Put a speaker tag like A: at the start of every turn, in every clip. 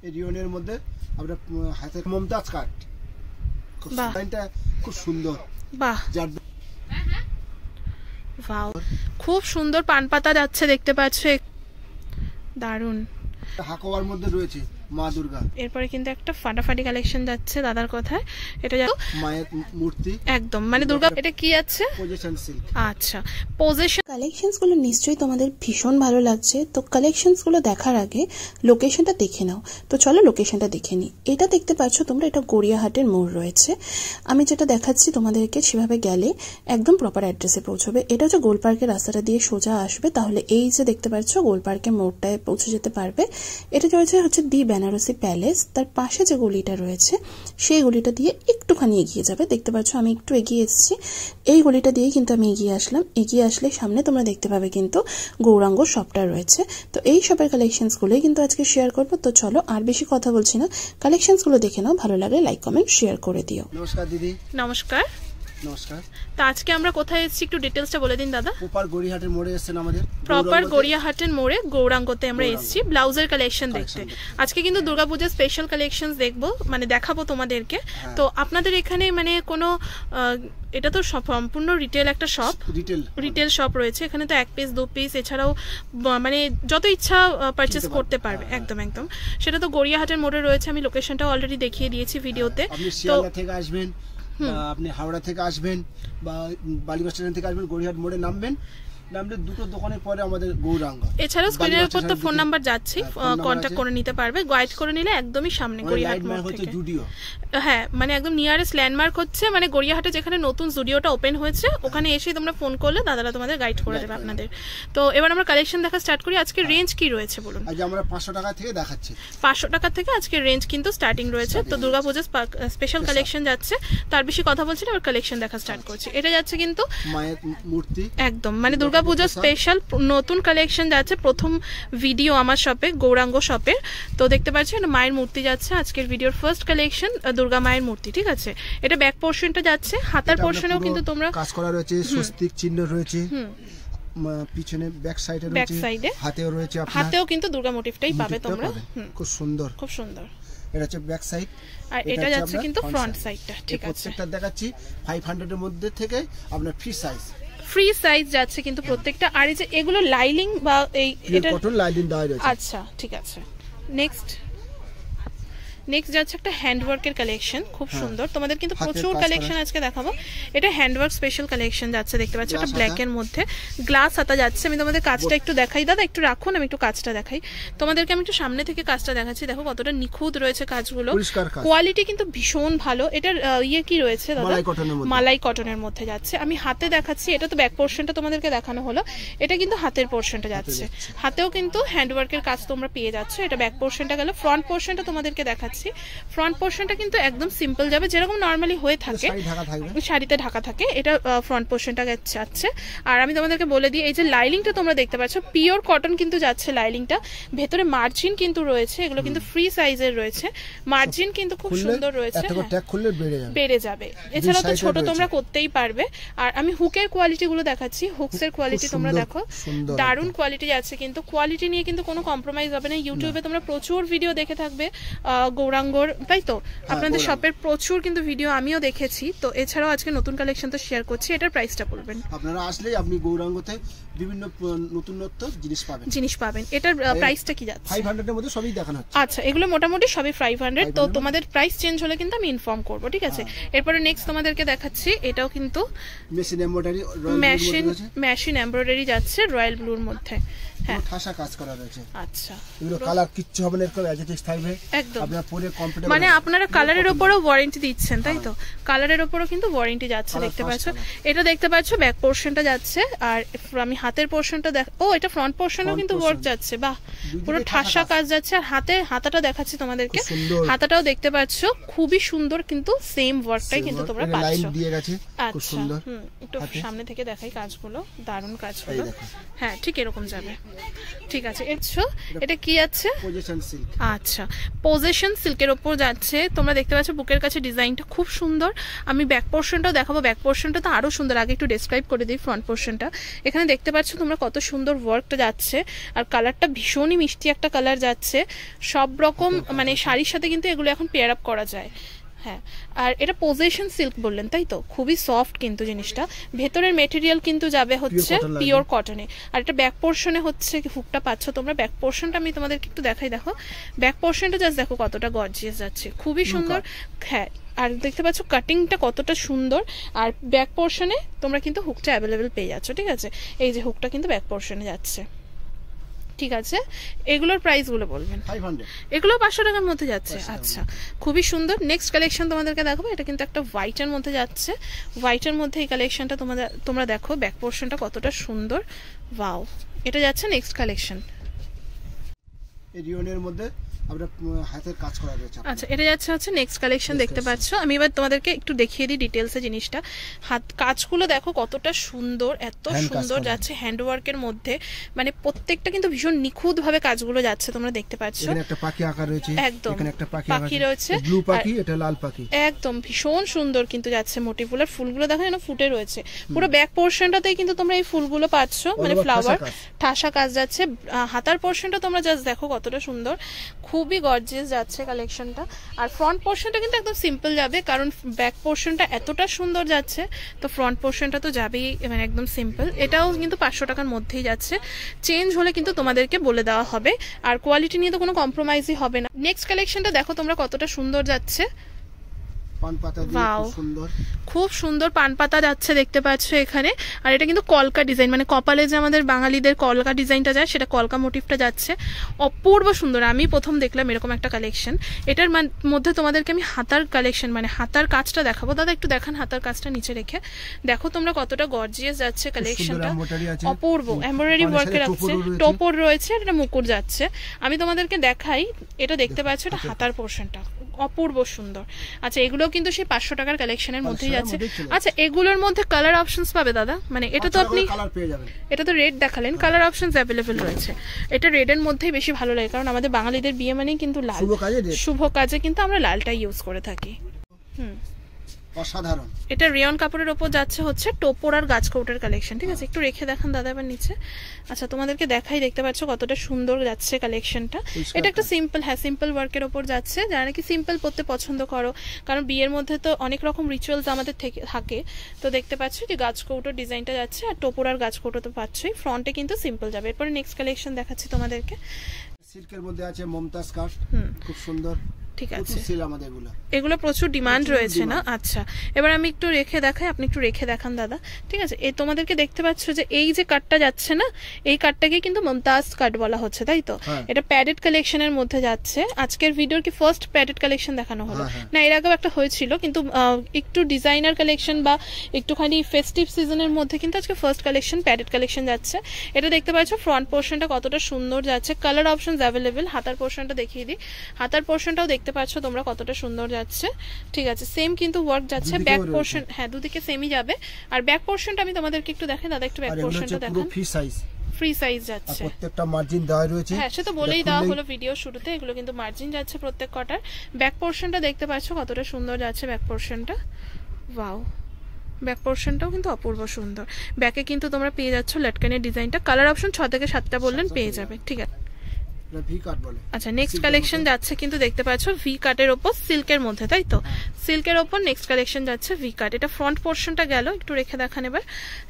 A: এই রিওনের মধ্যে আমরা হাতে মমতাজ কাট, ডিজাইনটা খুব সুন্দর।
B: বাহ, ওয়াও, খুব সুন্দর পান পাতা যাচ্ছে দেখতে পাচ্ছ, দারুন।
A: হাকোয়ার মধ্যে রয়েছে মা দুর্গা।
B: এরপরে কিন্তু একটা ফাটাফাটি কালেকশন যাচ্ছে দাদার কথায়, এটা
A: মায়ের মূর্তি
B: একদম মানে দুর্গা। এটা কি আছে?
A: Position silk.
B: আচ্ছা, পজিশন।
C: কালেকশনস গুলো নিশ্চয়ই তোমাদের ভীষণ ভালো লাগছে। তো কালেকশনস গুলো দেখার আগে লোকেশনটা দেখে নাও। তো চলো লোকেশনটা দেখে নিই। এটা দেখতে পাচ্ছ তোমরা, এটা গড়িয়াহাটের মোড় রয়েছে। আমি যেটা দেখাচ্ছি তোমাদেরকে সেভাবে গেলে একদম প্রপার অ্যাড্রেসে পৌঁছবে। এটা হচ্ছে গোল পার্কের রাস্তাটা দিয়ে সোজা আসবে, তাহলে এই যে দেখতে পাচ্ছ গোল পার্কের মোড়টায় পৌঁছে যেতে পারবে। এটা রয়েছে হচ্ছে দি বেনারসি প্যালেস, তার পাশে যে গলিটা রয়েছে সেই গলিটা দিয়ে একটুখানি এগিয়ে যাবে। দেখতে পাচ্ছ আমি একটু এগিয়ে এসেছি, এই গলিটা দিয়ে কিন্তু আমি এগিয়ে আসলাম। এগিয়ে আসলে সামনে তোমরা দেখতে পাবে কিন্তু গৌরাঙ্গ শপটা রয়েছে। তো এই শপের কালেকশনস গুলোই কিন্তু আজকে শেয়ার করবো। তো চলো আর বেশি কথা বলছি না, কালেকশনস গুলো দেখে নাও, ভালো লাগলে লাইক কমেন্ট শেয়ার করে দিও।
A: নমস্কার দিদি।
B: নমস্কার।
A: নমস্কার।
B: তো আজকে আমরা কোথায় এসেছি একটু ডিটেইলসটা বলে দিন দাদা।
A: প্রপার গড়িয়াহাটের মোড়ে এসেছেন আমাদের।
B: প্রপার গড়িয়াহাটের মোড়ে গৌরাঙ্গতে আমরা এসেছি ব্লাউজের কালেকশন দেখতে। আজকে কিন্তু দুর্গাপূজার স্পেশাল কালেকশনস দেখবো, মানে দেখাবো তোমাদেরকে। তো আপনাদের এখানে মানে কোনো এটা তো সম্পূর্ণ রিটেল একটা শপ, রিটেল শপ রয়েছে এখানে। তো 1 পিস 2 পিস এছাড়াও মানে যত ইচ্ছা পারচেজ করতে পারবে। একদম একদম, সেটা তো গড়িয়াহাটের মোড়ে রয়েছে। আমি লোকেশনটা অলরেডি দেখিয়ে দিয়েছি ভিডিওতে।
A: আপনি শিয়ালদা থেকে আসবেন বা আপনি হাওড়া থেকে আসবেন বা বালিগঞ্জ স্টেশন থেকে আসবেন, গড়িয়াহাট মোড়ে নামবেন। নামলে দুটো দোকানের পরে আমাদের গৌরাঙ্গ।
B: এছাড়াও স্ক্রিনের উপর তো ফোন নাম্বার যাচ্ছে, কন্ট্যাক্ট করে নিতে পারবে। গাইড করে নিলে একদমই সামনে গড়িয়াহাট মোড় থেকে। হ্যাঁ, মানে একদম নিয়ারেস্ট ল্যান্ডমার্ক হচ্ছে মানে গড়িয়াহাটে যেখানে নতুন জুডিওটা ওপেন হয়েছে, ওখানে এসে তোমরা ফোন করলে দাদারা তোমাদের গাইড করে দেবে আপনাদের। তো এবার আমরা কালেকশন দেখা স্টার্ট করি। আজকে রেঞ্জ কি রয়েছে বলুন?
A: আজ আমরা 500 টাকা থেকে দেখাচ্ছি।
B: 500 টাকা থেকে আজকে রেঞ্জ কিন্তু স্টার্টিং রয়েছে। তো দুর্গাপূজার স্পেশাল কালেকশন যাচ্ছে। তার বেশি কথা বলছি না, এবার কালেকশন দেখা স্টার্ট করছি। এটা যাচ্ছে কিন্তু
A: মায়ের মূর্তি,
B: একদম মানে দুর্গাপূজার স্পেশাল নতুন কালেকশন যাচ্ছে। প্রথম ভিডিও আমার শপে, গৌরাঙ্গ শপের। তো দেখতে পাচ্ছেন মায়ের মূর্তি যাচ্ছে আজকের ভিডিওর ফার্স্ট কালেকশন, দুর্গা মায়ের মূর্তি। ঠিক আছে, এটা ব্যাক পোর্শনটা যাচ্ছে। হাতার পোর্শনেও কিন্তু তোমরা
A: কাজ করা রয়েছে, স্বস্তিক চিহ্ন রয়েছে পিছনে, ব্যাক সাইডে রয়েছে, হাতেও রয়েছে।
B: হাতেও কিন্তু দুর্গা মোটিভটাই পাবে তোমরা।
A: খুব সুন্দর,
B: খুব সুন্দর।
A: এটা হচ্ছে ব্যাক সাইড
B: আর এটা যাচ্ছে কিন্তু ফ্রন্ট সাইডটা। ঠিক আছে,
A: প্রত্যেকটা দেখাচ্ছি 500 এর মধ্যে থেকে আপনার ফ্রি সাইজ
B: যাচ্ছে কিন্তু প্রত্যেকটা। আর এই যে এগুলো লাইলিং বা এই
A: এটা কটন লাইলিং দেওয়া রয়েছে।
B: আচ্ছা ঠিক আছে। নেক্সট যাচ্ছে একটা হ্যান্ডওয়ার্কের কালেকশন, খুব সুন্দর। তোমাদের কিন্তু প্রচুর কালেকশন আজকে দেখাবো। এটা হ্যান্ডওয়ার্ক স্পেশাল কালেকশন যাচ্ছে, দেখতে পাচ্ছ। এটা ব্ল্যাক এর মধ্যে গ্লাস হাতা যাচ্ছে। আমি তোমাদের কাজটা একটু দেখাই দাদা, একটু রাখুন, আমি একটু কাজটা দেখাই তোমাদেরকে। আমি একটু সামনে থেকে কাজটা দেখাচ্ছি, দেখো কতটা নিখুঁত রয়েছে কাজগুলো। কোয়ালিটি কিন্তু ভীষণ ভালো। এটার ইয়ে কি রয়েছে দাদা? মালাই কটনের মধ্যে যাচ্ছে। আমি হাতে দেখাচ্ছি, এটা তো ব্যাক পোর্শনটা তোমাদেরকে দেখানো হলো, এটা কিন্তু হাতের পোর্শনটা যাচ্ছে। হাতেও কিন্তু হ্যান্ডওয়ার্কের কাজ তোমরা পেয়ে যাচ্ছ। এটা ব্যাক পোর্শনটা গেল। ফ্রন্ট পোর্শনটা তোমাদেরকে দেখাচ্ছি। ফ্রন্ট পোর্শনটা কিন্তু একদম সিম্পল যাবে, যেরকম নরমালি হয়ে থাকে, শাড়িতে ঢাকা থাকে। এটা ফ্রন্ট পোর্শনটা যাচ্ছে। আর আমি তোমাদেরকে বলে দিই, এই যে লাইলিংটা তোমরা দেখতে পাচ্ছ, পিওর কটন কিন্তু যাচ্ছে লাইলিংটা। ভেতরে মার্জিন কিন্তু রয়েছে, এগুলো কিন্তু ফ্রি সাইজের রয়েছে। মার্জিন কিন্তু খুব সুন্দর রয়েছে, বেড়ে যাবে। এছাড়াও তো ছোট তোমরা করতেই পারবে। আর আমি হুকের কোয়ালিটি গুলো দেখাচ্ছি। হুকসের কোয়ালিটি তোমরা দেখো, দারুণ কোয়ালিটি যাচ্ছে কিন্তু। কোয়ালিটি নিয়ে কিন্তু কোনো কম্প্রোমাইজ হবে না। ইউটিউবে তোমরা প্রচুর ভিডিও দেখে থাকবে গৌরাঙ্গর, তাই তো? আপনাদের শপের প্রচুর কিন্তু ভিডিও আমিও দেখেছি। তো এছাড়াও আজকে নতুন কালেকশন তো শেয়ার করছি। এটার প্রাইসটা বলবেন?
A: আপনারা আসলেই আপনি গৌরাঙ্গতে বিভিন্ন নতুনত্ব জিনিস পাবেন।
B: এটার প্রাইসটা কি যাচ্ছে?
A: 500 এর মধ্যে সবই দেখানো হচ্ছে।
B: আচ্ছা, এগুলো মোটামুটি সবই 500। তো তোমাদের প্রাইস চেঞ্জ হলে কিন্তু আমি ইনফর্ম করব, ঠিক আছে? এরপরে নেক্সট তোমাদেরকে দেখাচ্ছি। এটাও কিন্তু মেশিন এমব্রয়ডারি যাচ্ছে রয়্যাল ব্লুর মধ্যে। হ্যাঁ, ঠাসা কাজ করা রয়েছে। আচ্ছা,
A: এগুলো কালার কিচ্ছু হবে না, এরকম অ্যাডজাস্ট থাকবে একদম। আপনারা পরে কমফোর্টেবল,
B: মানে আপনারা কালারের উপরও ওয়ারেন্টি দিচ্ছেন, তাই তো? কালারের উপরও কিন্তু ওয়ারেন্টি যাচ্ছে, দেখতে পাচ্ছ। এটা দেখতে পাচ্ছ ব্যাক পোর্শনটা যাচ্ছে। আর আমি হাতের পোর্শনটা এটা ফ্রন্ট পোর্শনও কিন্তু ওয়ার্ক যাচ্ছে। বাহ, পুরো ঠাসা কাজ যাচ্ছে। আর হাতাটা দেখাচ্ছি তোমাদেরকে। হাতাটাও দেখতে পাচ্ছ, খুবই সুন্দর কিন্তু সেম ওয়ার্কটাই কিন্তু তোমরা পাচ্ছ। আচ্ছা, একটু সামনে থেকে দেখাই কাজগুলো, দারুণ কাজগুলো। হ্যাঁ, ঠিক এরকম যাবে। ঠিক আছে, এটা কি আছে?
A: Position silk.
B: আচ্ছা, পজিশন সিল্কের ওপর যাচ্ছে, তোমরা দেখতে পাচ্ছ বুকের কাছে ডিজাইনটা খুব সুন্দর। আমি ব্যাক পোর্শনটাও দেখাবো, ব্যাক পোর্শনটা তো আরো সুন্দর। আগে একটু ডেসক্রাইব করে দিই ফ্রন্ট পোর্শনটা। এখানে দেখতে পাচ্ছ তোমরা কত সুন্দর ওয়ার্কটা যাচ্ছে, আর কালারটা ভীষণই মিষ্টি একটা কালার যাচ্ছে। সব রকম মানে শাড়ির সাথে কিন্তু এগুলো এখন পেয়ার আপ করা যায়। হ্যাঁ, আর এটা পজেশন সিল্ক বললেন তাই তো, খুবই সফট কিন্তু জিনিসটা। ভেতরের মেটেরিয়াল কিন্তু যাবে হচ্ছে পিওর কটনে। আর এটা ব্যাক পোর্শনে হচ্ছে হুকটা পাচ্ছ তোমরা। ব্যাক পোর্শনটা আমি তোমাদেরকে একটু দেখাই, দেখো ব্যাক পোর্শনটা জাস্ট দেখো কতটা গর্জিয়াস যাচ্ছে, খুবই সুন্দর। হ্যাঁ, আর দেখতে পাচ্ছ কাটিংটা কতটা সুন্দর। আর ব্যাক পোর্শনে তোমরা কিন্তু হুকটা অ্যাভেলেবেল পেয়ে যাচ্ছ, ঠিক আছে। এই যে হুকটা কিন্তু ব্যাক পোর্শনে যাচ্ছে, ঠিক আছে। এগুলোর প্রাইস গুলো বলবেন।
A: 500,
B: এগুলো 500 টাকার মধ্যে যাচ্ছে। আচ্ছা, খুবই সুন্দর। নেক্সট কালেকশন তোমাদেরকে দেখাবো, এটা কিন্তু একটা হোয়াইটের মধ্যে যাচ্ছে। হোয়াইটের মধ্যে এই কালেকশনটা তোমরা দেখো ব্যাক পোর্শনটা কতটা সুন্দর, ওয়াও। এটা যাচ্ছে নেক্সট কালেকশন,
A: এই রিওনের মধ্যে আমরা হাতের কাজ করা রয়েছে।
B: আচ্ছা, এটা যাচ্ছে হচ্ছে নেক্সট কালেকশন, দেখতে পাচ্ছ। আমি এবার তোমাদেরকে একটু দেখিয়ে দিই ডিটেলসে জিনিসটা। হাত কাজগুলো দেখো কতটা সুন্দর, এত সুন্দর যাচ্ছে হ্যান্ডওয়ার্কের মধ্যে, মানে প্রত্যেকটা কিন্তু ভীষণ নিখুঁত ভাবে কাজগুলো যাচ্ছে, তোমরা দেখতে পাচ্ছ।
A: এখানে একটা পাখি আঁকা রয়েছে,
B: একদম
A: এখানে একটা
B: পাখি রয়েছে,
A: ব্লু পাখি, এটা লাল পাখি,
B: একদম ভীষণ সুন্দর কিন্তু যাচ্ছে মোটিভগুলো। ফুলগুলো দেখো যেন ফুটে রয়েছে। পুরো ব্যাক পোর্শনটাতেই কিন্তু তোমরা এই ফুলগুলো পাচ্ছ, মানে ফ্লাওয়ার ঠাসা কাজ যাচ্ছে। হাতার পোর্শনটা তোমরা জাস্ট দেখো কতটা সুন্দর, খুবই গর্জিয়াস যাচ্ছে কালেকশনটা। আর ফ্রন্ট পোর্শনটা কিন্তু একদম সিম্পল যাবে, কারণ ব্যাক পোর্শনটা এতটা সুন্দর যাচ্ছে, তো ফ্রন্ট পোর্শনটা তো যাবেই, মানে একদম সিম্পল। এটাও কিন্তু 500 টাকার মধ্যেই যাচ্ছে। চেঞ্জ হলে কিন্তু তোমাদেরকে বলে দেওয়া হবে, আর কোয়ালিটি নিয়ে তো কোনো কম্প্রোমাইজই হবে না। নেক্সট কালেকশনটা দেখো তোমরা কতটা সুন্দর যাচ্ছে,
A: পান পাতা দিয়ে খুব সুন্দর,
B: খুব সুন্দর পান পাতা যাচ্ছে, দেখতে পাচ্ছ এখানে। আর এটা কিন্তু কলকা ডিজাইন, মানে কপালে যে আমাদের বাঙালিদের কলকা ডিজাইনটা যায়, সেটা কলকা মোটিভটা যাচ্ছে, অপূর্ব সুন্দর। আমি প্রথম দেখলাম এরকম একটা কালেকশন। এটার মধ্যে তোমাদেরকে আমি হাতার কালেকশন, মানে হাতার কাজটা দেখাবো। দাদা একটু দেখান হাতার কাজটা নিচে রেখে, দেখো তোমরা কতটা গর্জিয়াস যাচ্ছে কালেকশনটা, অপূর্ব এমব্রয়ডারি ওয়ার্কের আছে, টোপর রয়েছে, আর এটা মুকুট যাচ্ছে। আমি তোমাদেরকে দেখাই, এটা দেখতে পাচ্ছ, এটা হাতার পোর্শনটা অপূর্ব সুন্দর। আচ্ছা, এগুলো কিন্তু সেই 500 টাকার কালেকশনের মধ্যেই যাচ্ছে। আচ্ছা, এগুলোর মধ্যে কালার অপশনস পাবে দাদা, মানে এটা তো আপনি এটা তো রেড দেখালেন, কালার অপশনস অ্যাভেলেবেল রয়েছে। এটা রেডের মধ্যেই বেশি ভালো লাগে, কারণ আমাদের বাঙালিদের বিয়ে মানেই কিন্তু লাল, শুভ কাজে কিন্তু আমরা লালটাই ইউজ করে থাকি।
A: অসাধারণ।
B: এটা রেয়ন কাপড়ের উপর যাচ্ছে হচ্ছে টোপর আর গাছকৌটের কালেকশন, ঠিক আছে। একটু রেখে দেখান দাদা এবার নিচে। আচ্ছা, তোমাদেরকে দেখাই, দেখতে পাচ্ছ কতটা সুন্দর যাচ্ছে কালেকশনটা। এটা একটা সিম্পল, হ্যাঁ সিম্পল ওয়ার্কের উপর যাচ্ছে, যারা নাকি সিম্পল পরতে পছন্দ করো, কারণ বিয়ের মধ্যে তো অনেক রকম রিচুয়ালস আমাদের থাকে। তো দেখতে পাচ্ছ যে গাছকৌটোর ডিজাইনটা যাচ্ছে, আর টোপর আর গাছকৌটো তো পাচ্ছই। ফ্রন্টে কিন্তু সিম্পল যাবে। এরপরে নেক্সট কালেকশন দেখাচ্ছি তোমাদেরকে।
A: সিল্কের মধ্যে আছে মমতাজ কাট, খুব সুন্দর,
B: ঠিক আছে। এগুলো প্রচুর ডিমান্ড রয়েছে না। আচ্ছা, এবার আমি একটু রেখে দেখাই, আপনি একটু রেখে দেখান দাদা, ঠিক আছে। এই তোমাদেরকে দেখতে পাচ্ছ যে এই যে কাটটা যাচ্ছে না, এই কাটটাকে কিন্তু মমতাজ কাট বলা হচ্ছে, তাই তো। এটা প্যাডেড কালেকশনের মধ্যে যাচ্ছে। আজকের ভিডিওর কি ফার্স্ট প্যাডেড কালেকশন দেখানো হলো না? এর আগেও একটা হয়েছিল, কিন্তু একটু ডিজাইনার কালেকশন বা একটুখানি ফেস্টিভ সিজনের মধ্যে কিন্তু আজকে ফার্স্ট কালেকশন প্যাডেড কালেকশন যাচ্ছে। এটা দেখতে পাচ্ছ ফ্রন্ট পোর্শনটা কতটা সুন্দর যাচ্ছে, কালার অপশনস অ্যাভেলেবেল। হাতার পোর্শনটা দেখিয়ে দিই, হাতার পোর্শনটাও দেখতে পাচ্ছ তোমরা কতটা সুন্দর যাচ্ছে, ঠিক আছে। সেম কিন্তু ওয়ার্ক যাচ্ছে। ব্যাক পোর্শন, হ্যাঁ দুদিকে সেমই যাবে। আর ব্যাক পোর্শনটা আমি তোমাদেরকে একটু দেখাই, দাদা একটু ব্যাক পোর্শনটা দেখান। ফ্রি সাইজ যাচ্ছে,
A: প্রত্যেকটা মার্জিন দেওয়া রয়েছে।
B: হ্যাঁ, সে তো বলেই দেওয়া হলো ভিডিও শুরুতে, এগুলো কিন্তু মার্জিন যাচ্ছে প্রত্যেক কটার। ব্যাক পোর্শনটা দেখতে পাচ্ছ কতটা সুন্দর যাচ্ছে ব্যাক পোর্শনটা, ওয়াও। ব্যাক পোর্শনটাও কিন্তু অপূর্ব সুন্দর। ব্যাকে কিন্তু তোমরা পেয়ে যাচ্ছ লটকানের ডিজাইনটা। কালার অপশন 6 থেকে 7টা বললেন পেয়ে যাবে, ঠিক আছে। আচ্ছা, নেক্সট কালেকশন যাচ্ছে কিন্তু দেখতে পাচ্ছ ভি কাটের ওপর সিল্কের মধ্যে, তাই তো। সিল্কের ওপর নেক্সট কালেকশন যাচ্ছে ভি কাট। এটা ফ্রন্ট পোর্শনটা গেল, একটু রেখে দেখান এবার।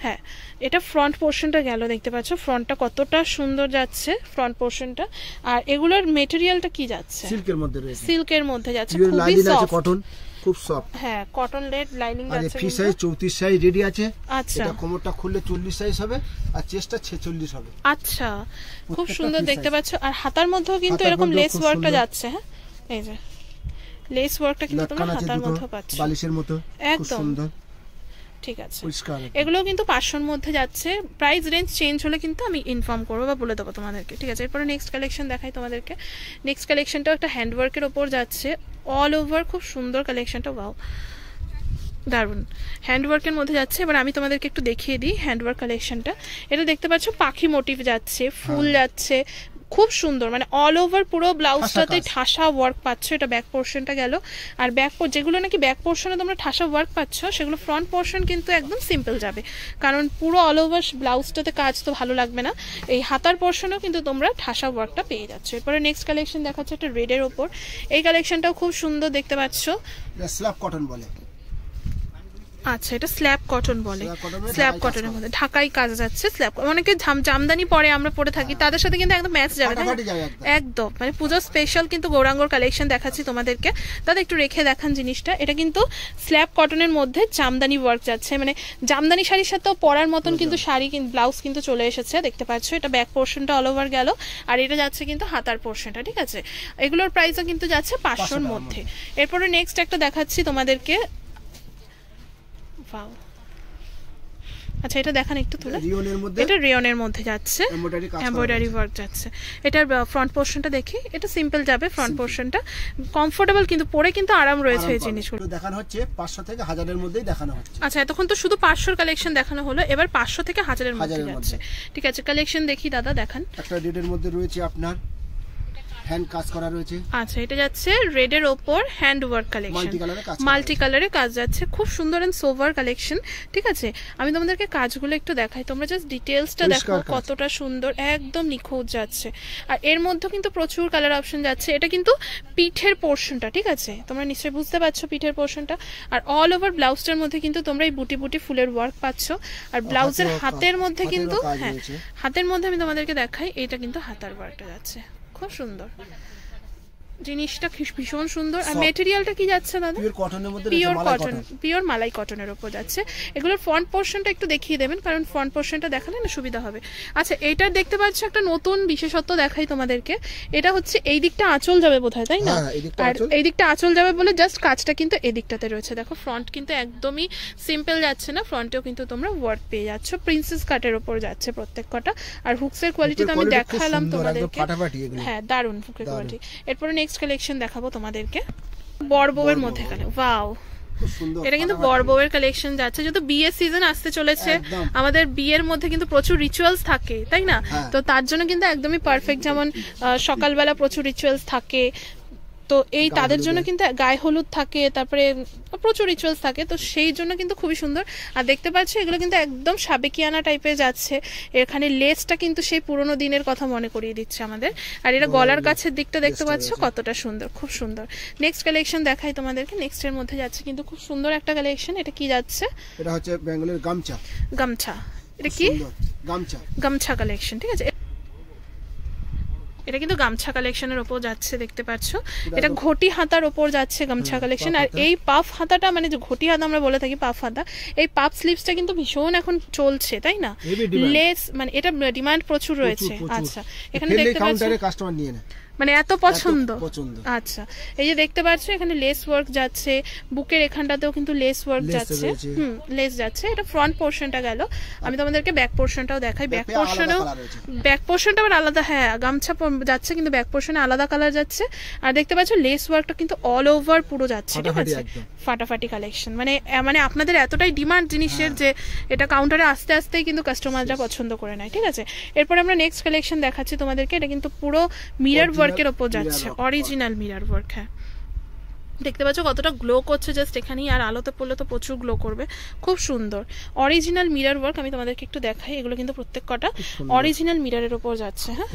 B: হ্যাঁ, এটা ফ্রন্ট পোর্শনটা গেল, দেখতে পাচ্ছ ফ্রন্টটা কতটা সুন্দর যাচ্ছে ফ্রন্ট পোর্শনটা। আর এগুলোর মেটেরিয়ালটা কি যাচ্ছে?
A: সিল্কের মধ্যে রয়েছে,
B: সিল্কের মধ্যে যাচ্ছে, খুবই সফট,
A: কটন, খুব সফট।
B: হ্যাঁ, কটন লেড লাইনিং যাচ্ছে।
A: ফ্রি সাইজ 34 সাইজ রেডি আছে।
B: আচ্ছা,
A: এটা কোমরটা খুললে 40 সাইজ হবে, আর চেস্টটা 46 হবে।
B: আচ্ছা, খুব সুন্দর দেখতে পাচ্ছ। আর হাতার মধ্যেও কিন্তু এরকম লেস ওয়ার্কটা যাচ্ছে। হ্যাঁ, এই যে লেস ওয়ার্কটা কিন্তু তোমরা হাতার মধ্যে পাচ্ছ,
A: বালিশের মতো, খুব সুন্দর,
B: ঠিক আছে। এগুলো কিন্তু 500-র মধ্যে যাচ্ছে। প্রাইস রেঞ্জ চেঞ্জ হলে কিন্তু আমি ইনফর্ম করবো বা বলে দেবো তোমাদেরকে, ঠিক আছে। এরপরে নেক্সট কালেকশন দেখাই তোমাদেরকে। নেক্সট কালেকশনটাও একটা হ্যান্ডওয়ার্কের ওপর যাচ্ছে, অল ওভার খুব সুন্দর কালেকশনটা, ওয়াও দারুন। হ্যান্ডওয়ার্কের মধ্যে যাচ্ছে। এবার আমি তোমাদেরকে একটু দেখিয়ে দিই হ্যান্ডওয়ার্ক কালেকশনটা। এটা দেখতে পাচ্ছ পাখি মোটিভ যাচ্ছে, ফুল যাচ্ছে, খুব সুন্দর, মানে অল ওভার পুরো ব্লাউজটাতে ঠাসা ওয়ার্ক পাচ্ছ। এটা ব্যাক পোর্শনটা গেল। আর ব্যাক যেগুলো নাকি ব্যাক পোর্শনে তোমরা ঠাসা ওয়ার্ক পাচ্ছ, সেগুলো ফ্রন্ট পোর্শন কিন্তু একদম সিম্পল যাবে, কারণ পুরো অল ওভার ব্লাউজটাতে কাজ তো ভালো লাগবে না। এই হাতার পোর্শনেও কিন্তু তোমরা ঠাসা ওয়ার্কটা পেয়ে যাচ্ছ। এরপরে নেক্সট কালেকশন দেখাচ্ছে একটা রেডের ওপর। এই কালেকশনটাও খুব সুন্দর দেখতে পাচ্ছ,
A: স্ল্যাব কটন বলে।
B: আচ্ছা, এটা স্ল্যাব কটন বলে। স্ল্যাব কটনের মধ্যে ঢাকাই কাজ যাচ্ছে। স্ল্যাব অনেকে জামদানি পরে আমরা পরে থাকি, তাদের সাথে কিন্তু একদম ম্যাচ যাবে, একদম মানে পুজো স্পেশাল কিন্তু গৌরাঙ্গর কালেকশন দেখাচ্ছি তোমাদেরকে। দাদা একটু রেখে দেখান জিনিসটা। এটা কিন্তু স্ল্যাব কটনের মধ্যে জামদানি ওয়ার্ক যাচ্ছে, মানে জামদানি শাড়ির সাথেও পরার মতন কিন্তু শাড়ি ব্লাউজ কিন্তু চলে এসেছে, দেখতে পাচ্ছ। এটা ব্যাক পোর্শনটা অল ওভার গেল, আর এটা যাচ্ছে কিন্তু হাতার পোর্শনটা, ঠিক আছে। এগুলোর প্রাইসও কিন্তু যাচ্ছে 500-র মধ্যে। এরপরে নেক্সট একটা দেখাচ্ছি তোমাদেরকে। আচ্ছা, এটা দেখান একটু তুলে। এটা রিয়নের মধ্যে যাচ্ছে, এমব্রয়ডারি ওয়ার্ক যাচ্ছে। এটার ফ্রন্ট পোর্শনটা দেখি, এটা সিম্পল যাবে। ফ্রন্ট পোর্শনটা কমফোর্টেবল, কিন্তু পরে কিন্তু আরাম রয়েছে এই জিনিসগুলো।
A: দেখানো হচ্ছে 500 থেকে 1000 এর মধ্যেই দেখানো হচ্ছে।
B: আচ্ছা, এতক্ষণ তো শুধু 500-র কালেকশন দেখানো হলো, এবার 500 থেকে 1000-এর মধ্যে যাচ্ছে, ঠিক আছে। কালেকশন দেখি দাদা, দেখান।
A: একটা রেডের মধ্যে রয়েছে আপনার হ্যান্ড কাজ করা রয়েছে।
B: আচ্ছা, এটা যাচ্ছে রেডের ওপর হ্যান্ড ওয়ার্ক কালেকশন, মাল্টি কালারে কাজ যাচ্ছে, খুব সুন্দর এন্ড সোভার কালেকশন, ঠিক আছে। আমি তোমাদেরকে কাজগুলো একটু দেখাই, তোমরা জাস্ট ডিটেইলসটা দেখো কতটা সুন্দর, একদম নিখুঁত যাচ্ছে। আর এর মধ্যে কিন্তু প্রচুর কালার অপশন যাচ্ছে। এটা কিন্তু পিঠের পোর্শনটা, ঠিক আছে, তোমরা নিশ্চয়ই বুঝতে পারছো পিঠের পোর্শনটা। আর অল ওভার ব্লাউজটার মধ্যে কিন্তু তোমরা এই বুটি বুটি ফুলের ওয়ার্ক পাচ্ছ। আর ব্লাউজের হাতের মধ্যে কিন্তু, হ্যাঁ হাতের মধ্যে আমি তোমাদেরকে দেখাই, এটা কিন্তু হাতার ওয়ার্কটা যাচ্ছে, খুব সুন্দর জিনিসটা, ভীষণ সুন্দর। আর মেটেরিয়ালটা কি যাচ্ছে দাদা?
A: পিওর কটনের মধ্যে,
B: পিওর কটন, পিওর মালাই কটনের উপর যাচ্ছে। এগুলোর ফ্রন্ট পোর্শনটা একটু দেখিয়ে দেবেন, কারণ ফ্রন্ট পোর্শনটা দেখালে না সুবিধা হবে। আচ্ছা, এইটার দেখতে পাচ্ছ একটা নতুন বিশেষত্ব দেখাই তোমাদেরকে। এটা হচ্ছে এই দিকটা আঁচল যাবে বোধহয়, তাই না? আর এই দিকটা আঁচল যাবে বলে জাস্ট কাজটা কিন্তু এই দিকটাতে রয়েছে। দেখো ফ্রন্ট কিন্তু একদমই সিম্পল যাচ্ছে না, ফ্রন্টেও কিন্তু তোমরা ওয়ার্ক পেয়ে যাচ্ছ। প্রিন্সেস কাটের উপর যাচ্ছে প্রত্যেক কটা। আর হুকসের কোয়ালিটি তো আমি দেখালাম তোমাদেরকে, হ্যাঁ দারুণ হুকের কোয়ালিটি। এরপরে নেক্সট কালেকশন দেখাবো তোমাদেরকে বড়বউয়ের মধ্যে। ওয়াও, এটা কিন্তু বড়বউয়ের কালেকশন যাচ্ছে। যেহেতু বিয়ের সিজন আসতে চলেছে, আমাদের বিয়ের মধ্যে কিন্তু প্রচুর রিচুয়ালস থাকে, তাই না? তো তার জন্য কিন্তু একদমই পারফেক্ট। যেমন সকালবেলা প্রচুর রিচুয়ালস থাকে, তো এই তাদের জন্য কিন্তু গায়ে হলুদ থাকে, তারপরে প্রচুর রিচুয়ালস থাকে, তো সেই জন্য কিন্তু খুবই সুন্দর। আর দেখতে পাচ্ছ এগুলো কিন্তু একদম সাবেকিয়ানা টাইপের যাচ্ছে। এখানে লেসটা কিন্তু সেই পুরোনো দিনের কথা মনে করিয়ে দিচ্ছে আমাদের। আর এটা গলার কাছের দিকটা দেখতে পাচ্ছ কতটা সুন্দর, খুব সুন্দর। নেক্সট কালেকশন দেখাই তোমাদেরকে। নেক্সট এর মধ্যে যাচ্ছে কিন্তু খুব সুন্দর একটা কালেকশন। এটা কি যাচ্ছে?
A: এটা হচ্ছে বেঙ্গলের গামছা।
B: গামছা, এটা কি?
A: গামছা,
B: গামছা কালেকশন, ঠিক আছে। এটা কিন্তু গামছা কালেকশনের উপর যাচ্ছে, দেখতে পাচ্ছ। এটা ঘটি হাতার উপর যাচ্ছে গামছা কালেকশন। আর এই পাফ হাতাটা, মানে যে ঘটি হাতা আমরা বলে থাকি পাফ হাতা, এই পাফ স্লিভসটা কিন্তু ভীষণ এখন চলছে, তাই না? লেস, মানে এটা ডিমান্ড প্রচুর রয়েছে। আচ্ছা, এখানে দেখতে পাচ্ছ
A: কাস্টমার নিয়ে নেয়,
B: মানে এত পছন্দ। আচ্ছা, এই যে দেখতে পাচ্ছ এখানে লেস ওয়ার্ক যাচ্ছে, বুকের এখানটাতেও কিন্তু লেস ওয়ার্ক যাচ্ছে, লেস যাচ্ছে। এটা ফ্রন্ট পোর্শনটা গেল। আমি তোমাদেরকে ব্যাক পোর্শনটাও দেখাই। ব্যাক পোর্শনটা আবার আলাদা, হ্যাঁ গামছা যাচ্ছে কিন্তু ব্যাক পোর্শনে আলাদা কালার যাচ্ছে। আর দেখতে পাচ্ছ লেস ওয়ার্কটা কিন্তু অল ওভার পুরো যাচ্ছে, ঠিক আছে। ফাটাফাটি কালেকশন, মানে আপনাদের এতটাই ডিমান্ড জিনিসের যে এটা কাউন্টারে আস্তে আস্তেই কিন্তু কাস্টমাররা পছন্দ করে নেয়, ঠিক আছে। এরপর আমরা নেক্সট কালেকশন দেখাচ্ছি তোমাদেরকে। এটা কিন্তু পুরো মিরর ওয়ার্কের ওপর যাচ্ছে, অরিজিনাল মিরর ওয়ার্ক। হ্যাঁ, দেখতে পাচ্ছ কতটা গ্লো করছে জাস্ট এখানেই, আর আলোতে পড়লে তো প্রচুর গ্লো করবে, খুব সুন্দর অরিজিনাল মিরর ওয়ার্ক। আমি তোমাদেরকে একটু দেখাই, এগুলো কিন্তু প্রত্যেক কটা অরিজিনাল মিররের উপর যাচ্ছে। হ্যাঁ,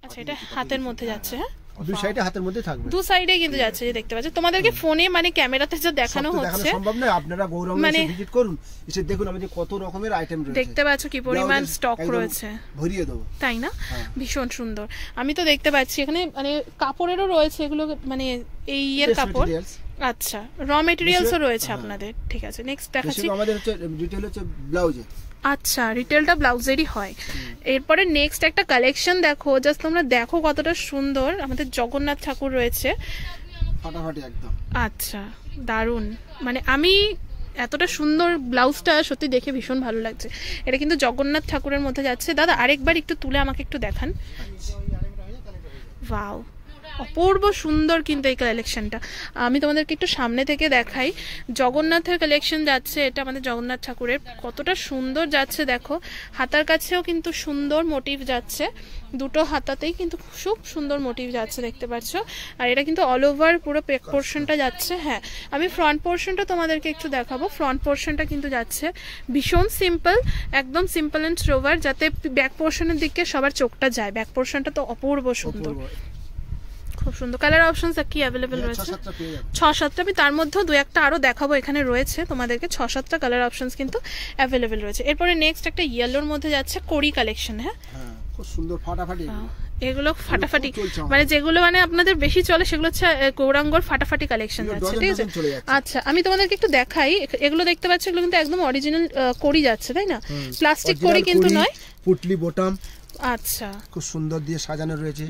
B: আচ্ছা, এটা হাতের মধ্যে যাচ্ছে। হ্যাঁ,
A: দুই সাইডে হাতের মধ্যে থাকবে,
B: দু সাইডে কিন্তু যাচ্ছে, যে দেখতে পাচ্ছ। তোমাদেরকে ফোনে মানে ক্যামেরাতে যা দেখানো হচ্ছে
A: সম্ভব নয়, আপনারা গৌরাঙ্গে এসে ভিজিট করুন, এসে দেখুন আমাদের কত রকমের আইটেম রয়েছে,
B: দেখতে পাচ্ছ কি পরিমাণ স্টক রয়েছে,
A: ভরিয়ে দেব,
B: তাই না? ভীষণ সুন্দর। আমি তো দেখতে পাচ্ছি এখানে মানে কাপড়েরও রয়েছে, এগুলো মানে এই এর কাপড়। আচ্ছা, র মেটেরিয়ালসও রয়েছে আপনাদের, ঠিক আছে। নেক্সট দেখাচ্ছি,
A: আমাদের হচ্ছে রিটেল হচ্ছে ব্লাউজে।
B: আচ্ছা, রিটেলটা ব্লাউজেরই হয়। এরপরে নেক্সট একটা কালেকশন দেখো, জাস্ট তোমরা দেখো কতটা সুন্দর। আমাদের জগন্নাথ ঠাকুর রয়েছে,
A: ফাটাফাটি একদম।
B: আচ্ছা, দারুণ, মানে আমি এতটা সুন্দর ব্লাউজটা সত্যি দেখে ভীষণ ভালো লাগছে। এটা কিন্তু জগন্নাথ ঠাকুরের মধ্যে যাচ্ছে। দাদা আরেকবার একটু তুলে আমাকে একটু দেখান। ওয়াও, অপূর্ব সুন্দর কিন্তু এই কালেকশনটা। আমি তোমাদেরকে একটু সামনে থেকে দেখাই। জগন্নাথের কালেকশন যাচ্ছে, এটা আমাদের জগন্নাথ ঠাকুরের, কতটা সুন্দর যাচ্ছে দেখো। হাতার কাছেও কিন্তু সুন্দর মোটিভ যাচ্ছে, দুটো হাতাতেই কিন্তু খুব সুন্দর মোটিভ যাচ্ছে দেখতে পাচ্ছ। আর এটা কিন্তু অল ওভার পুরো ব্যাক পোর্শনটা যাচ্ছে। হ্যাঁ, আমি ফ্রন্ট পোর্শনটা তোমাদেরকে একটু দেখাবো। ফ্রন্ট পোর্শনটা কিন্তু যাচ্ছে ভীষণ সিম্পল, একদম সিম্পল অ্যান্ড সোভার, যাতে ব্যাক পোর্শনের দিকে সবার চোখটা যায়। ব্যাক পোর্শনটা তো অপূর্ব সুন্দর, খুব সুন্দর। কালার অপশনস কি অ্যাভেলেবেল রয়েছে? 6-7টা। আমি তার মধ্যেও 2-1টা আরো দেখাবো, এখানে রয়েছে তোমাদেরকে 6-7টা কালার অপশনস কিন্তু অ্যাভেলেবেল রয়েছে। এরপরে নেক্সট একটা ইয়েলোর মধ্যে যাচ্ছে কোরি কালেকশন। হ্যাঁ,
A: খুব সুন্দর ফাটাফাটি,
B: এগুলো ফাটাফাটি, মানে যেগুলো মানে আপনাদের বেশি চলে সেগুলো হচ্ছে গৌরাঙ্গর ফাটাফাটি কালেকশন যাচ্ছে, ঠিক আছে। আচ্ছা, আমি তোমাদেরকে একটু দেখাই। এগুলো দেখতে পাচ্ছ, এগুলো কিন্তু একদম অরিজিনাল কোরি যাচ্ছে, তাই না? প্লাস্টিক কোরি কিন্তু নয়,
A: পুটলি বোতাম
B: আচ্ছা
A: খুব সুন্দর দিয়ে সাজানো রয়েছে।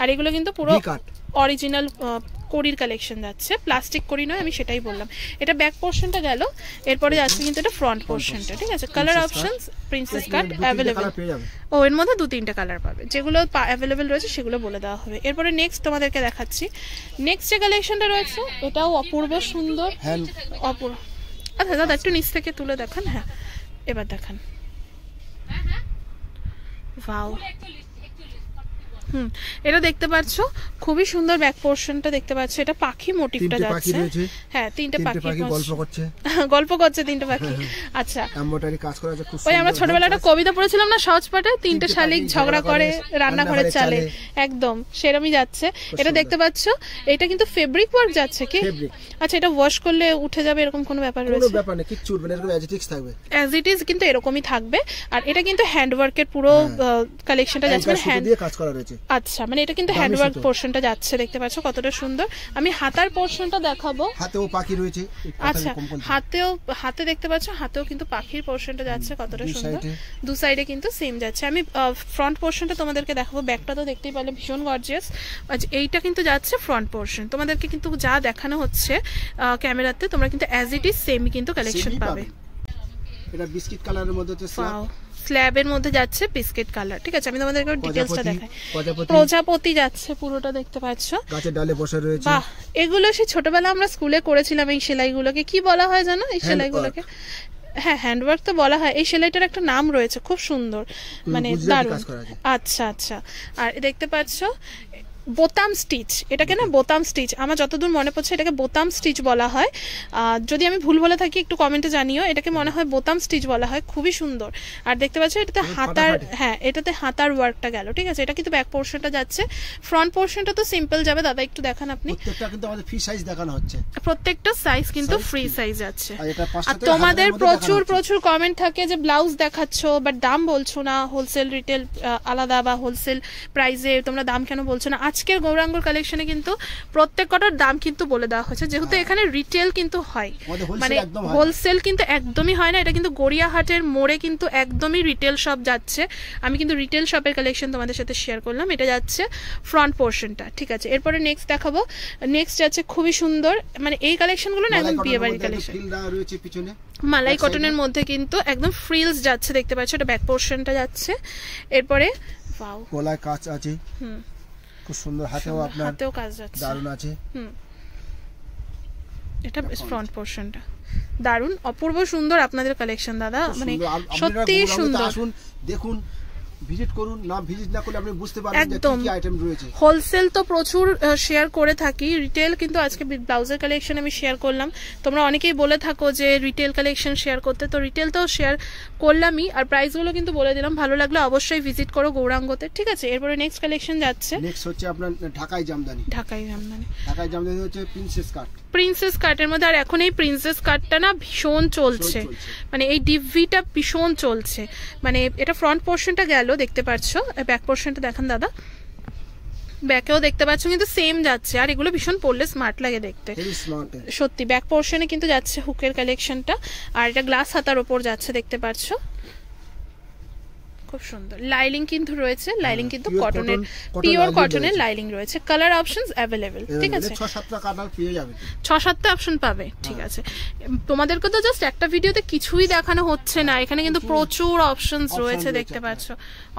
B: আর এগুলো কিন্তু পুরো অরিজিনাল কোরির কালেকশন যাচ্ছে, প্লাস্টিক কোরি নয়, আমি সেটাই বললাম। এটা ব্যাক পোর্শনটা গেল, এরপরে যাচ্ছে কিন্তু এটা ফ্রন্ট পোর্শনটা, ঠিক আছে। Colour options princess cut available. ও, এর মধ্যে 2-3টে কালার পাবে, যেগুলো অ্যাভেলেবেল রয়েছে সেগুলো বলে দেওয়া হবে। এরপরে নেক্সট তোমাদেরকে দেখাচ্ছি। নেক্সট যে কালেকশনটা রয়েছে এটাও অপূর্ব সুন্দর, অপূর্ব। আচ্ছা দাদা, একটু নিচ থেকে তুলে দেখান। হ্যাঁ, এবার দেখান। ওয়াও, এটা দেখতে পাচ্ছ খুবই সুন্দর ব্যাক পোর্শনটা দেখতে পাচ্ছ। এটা পাখি মোটিভটা যাচ্ছে। হ্যাঁ, 3টে পাখি গল্প করছে 3টে পাখি। আচ্ছা, এমব্রয়ডারি কাজ করা আছে খুব সুন্দর। ওই আমরা ছোটবেলায় একটা কবিতা পড়েছিলাম না, সহজ পাঠে, 3টে শালিক ঝগড়া করে রান্নাঘরে চালে, একদম সেরকমই যাচ্ছে। এটা দেখতে পাচ্ছ, এটা কিন্তু ফেব্রিক ওয়ার্ক যাচ্ছে কি? আচ্ছা, এটা ওয়াশ করলে উঠে যাবে এরকম কোনো ব্যাপার রয়েছে? কোনো ব্যাপার না, কিচ্ছু উঠবে না, এরকম অ্যাজ ইট ইজ থাকবে, অ্যাজ ইট ইজ কিন্তু এরকমই থাকবে। আর এটা কিন্তু হ্যান্ড ওয়ার্কের পুরো কালেকশনটা যাচ্ছে, মানে হ্যান্ড দিয়ে কাজ করা রয়েছে। আচ্ছা, মানে এটা কিন্তু হ্যান্ড ওয়ার্ক পোর্শনটা যাচ্ছে, দেখতে পাচ্ছ কতটা সুন্দর। আমি হাতার পোর্শনটা দেখাবো। হাতেও পাখি রয়েছে। আচ্ছা, হাতে দেখতে পাচ্ছ, হাতেও কিন্তু পাখির পোর্শনটা যাচ্ছে, কতটা সুন্দর। দু সাইডে কিন্তু সেম যাচ্ছে। আমি ফ্রন্ট পোর্শনটা তোমাদেরকে দেখাবো। ব্যাকটা তো দেখতেই পেলে ভীষণ গর্জিয়াস। এইটা কিন্তু যাচ্ছে ফ্রন্ট পোর্শন। তোমাদেরকে কিন্তু যা দেখানো হচ্ছে ক্যামেরাতে, তোমরা কিন্তু অ্যাজ ইট ইজ সেম কিন্তু কালেকশন পাবে। এটা বিস্কিট কালারের মধ্যে হচ্ছে স্ল্যাবের মধ্যে যাচ্ছে বিস্কিট কালার, ঠিক আছে। আমি তোমাদেরকে ডিটেইলসটা দেখাই। প্রজাপতি যাচ্ছে পুরোটা, দেখতে পাচ্ছ গাছের ডালে বসে রয়েছে। বাহ, এগুলো সেই ছোটবেলা আমরা স্কুলে করেছিলাম। এই সেলাইগুলোকে কি বলা হয় জানো? এই সেলাইগুলোকে, হ্যাঁ, হ্যান্ডওয়ার্ক তো বলা হয়। এই সেলাইটার একটা নাম রয়েছে, খুব সুন্দর, মানে দারুণ। আচ্ছা আচ্ছা, আর দেখতে পাচ্ছ বোতাম স্টিচ, এটাকে না বোতাম স্টিচ, আমার যতদূর মনে পড়ছে এটাকে বোতাম স্টিচ বলা হয়। যদি আমি ভুল বলে থাকি একটু কমেন্টে জানিও। এটাকে মনে হয় বোতাম স্টিচ বলা হয়, খুবই সুন্দর। আর দেখতে পাচ্ছ এটাতে হাতার, হ্যাঁ, এটাতে হাতার ওয়ার্কটা গেল, ঠিক আছে। এটা কিন্তু ব্যাক পোর্শনটা যাচ্ছে। ফ্রন্ট পোর্শনটা তো সিম্পল যাবে। দাদা একটু দেখান আপনি। প্রত্যেকটা কিন্তু আমাদের ফ্রি সাইজ দেখানো হচ্ছে, প্রত্যেকটা সাইজ কিন্তু ফ্রি সাইজ আছে। আর তোমাদের প্রচুর প্রচুর কমেন্ট থাকে যে ব্লাউজ দেখাচ্ছ বাট দাম বলছো না, হোলসেল রিটেল আলাদা, বা হোলসেল প্রাইসে তোমরা দাম কেন বলছো না? আজকের গৌরাঙ্গর কালেকশনে কিন্তু প্রত্যেকটার দাম কিন্তু বলে দেওয়া হয়েছে, যেহেতু এখানে রিটেল কিন্তু হয়, মানে হোলসেল কিন্তু একদমই হয় না। এটা কিন্তু গড়িয়াহাটের মোড়ে কিন্তু একদমই রিটেল শপ যাচ্ছে। আমি কিন্তু রিটেল শপের কালেকশন তোমাদের সাথে শেয়ার করলাম। এটা যাচ্ছে ফ্রন্ট পোর্শনটা, ঠিক আছে। এরপরে নেক্সট দেখাবো। নেক্সট যাচ্ছে খুবই সুন্দর, মানে এই কালেকশনগুলো না একদম বিয়ে বাড়ির কালেকশন। মালাই কটনের মধ্যে কিন্তু একদম ফ্রিলস যাচ্ছে, দেখতে পাচ্ছ। এটা ব্যাক পোর্শনটা যাচ্ছে। এরপরে ওয়াও, গলায় কাজ আছে, খুব সুন্দর। হাতেও আপনার হাতেও কাজ যাচ্ছে, দারুণ আছে। এটা ফ্রন্ট পোর্শনটা দারুণ, অপূর্ব সুন্দর আপনাদের কালেকশন দাদা, মানে সত্যি সুন্দর। আসুন দেখুন, ভিজিট করুন, না ভিজিট না করলে আপনি বুঝতে পারবেন যে কি কি আইটেম রয়েছে। হোলসেল তো প্রচুর শেয়ার করে থাকি, রিটেল কিন্তু আজকে ব্লাউজের কালেকশন আমি শেয়ার করলাম। তোমরা অনেকেই বলে থাকো যে রিটেল কালেকশন শেয়ার করতে, তো রিটেল তো শেয়ার করলামই, আর প্রাইসগুলো কিন্তু বলে দিলাম। ভালো লাগলে অবশ্যই ভিজিট করো গৌরাঙ্গতে, ঠিক আছে। এরপরে নেক্সট কালেকশন যাচ্ছে, নেক্সট হচ্ছে আপনার ঢাকাই জামদানি। ঢাকাই জামদানি, ঢাকাই জামদানি হচ্ছে প্রিন্সেস কাট। প্রিন্সেস কাটের মধ্যে, আর এখন এই প্রিন্সেস কাটটা না ভীষণ চলছে, মানে এই ডিভিটা ভীষণ চলছে। মানে এটা ফ্রন্ট পোর্শনটা গেল, দেখতে পাচ্ছ। ব্যাক পোর্শনটা দেখান দাদা। ব্যাকেও দেখতে পাচ্ছ কিন্তু সেম যাচ্ছে, আর এগুলো ভীষণ পরলে স্মার্ট লাগে দেখতে, সত্যি। ব্যাক পোর্শনে কিন্তু যাচ্ছে হুকের কালেকশনটা, আর এটা গ্লাস হাতার ওপর যাচ্ছে, দেখতে পাচ্ছ। খুব সুন্দর লাইলিং কিন্তু রয়েছে, লাইলিং কিন্তু কটনের, পিওর কটনের লাইলিং রয়েছে। কালার অপশনস अवेलेबल, ঠিক আছে,
A: 6-7টা কালার পেয়ে যাবে,
B: 6-7টা অপশন পাবে, ঠিক আছে। তোমাদেরকে তো জাস্ট একটা ভিডিওতে কিছুই দেখানো হচ্ছে না, এখানে কিন্তু প্রচুর অপশনস রয়েছে, দেখতে পাচ্ছ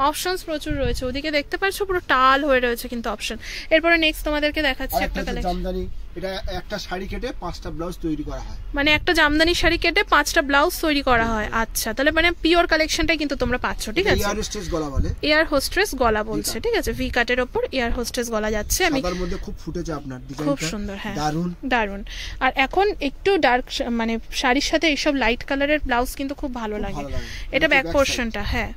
B: অপশনস প্রচুর রয়েছে। ওদিকে দেখতে পাচ্ছ পুরো টাল হয়ে রয়েছে কিন্তু অপশন। এরপরে নেক্সট তোমাদেরকে দেখাচ্ছি একটা কালেকশন।
A: জামদানি, এটা একটা শাড়ি কেটে 5টা ব্লাউজ তৈরি করা হয়,
B: মানে একটা জামদানি শাড়ি কেটে 5টা ব্লাউজ তৈরি করা হয়। আচ্ছা, তাহলে মানে পিওর কালেকশনটাই কিন্তু তোমরা পাচ্ছ, ঠিক আছে।
A: এয়ার হোস্টেস গলা বলে,
B: এয়ার হোস্টেস গলা বলছে, ঠিক আছে, ভি কাটের উপর এয়ার হোস্টেস গলা যাচ্ছে। আমি
A: তার মধ্যে খুব ফুটেছে আপনার ডিজাইনটা,
B: খুব সুন্দর, হ্যাঁ
A: দারুন
B: দারুন। আর এখন একটু ডার্ক মানে শাড়ির সাথে এইসব লাইট কালারের ব্লাউজ কিন্তু খুব ভালো লাগে। এটা ব্যাক পোরশনটা, হ্যাঁ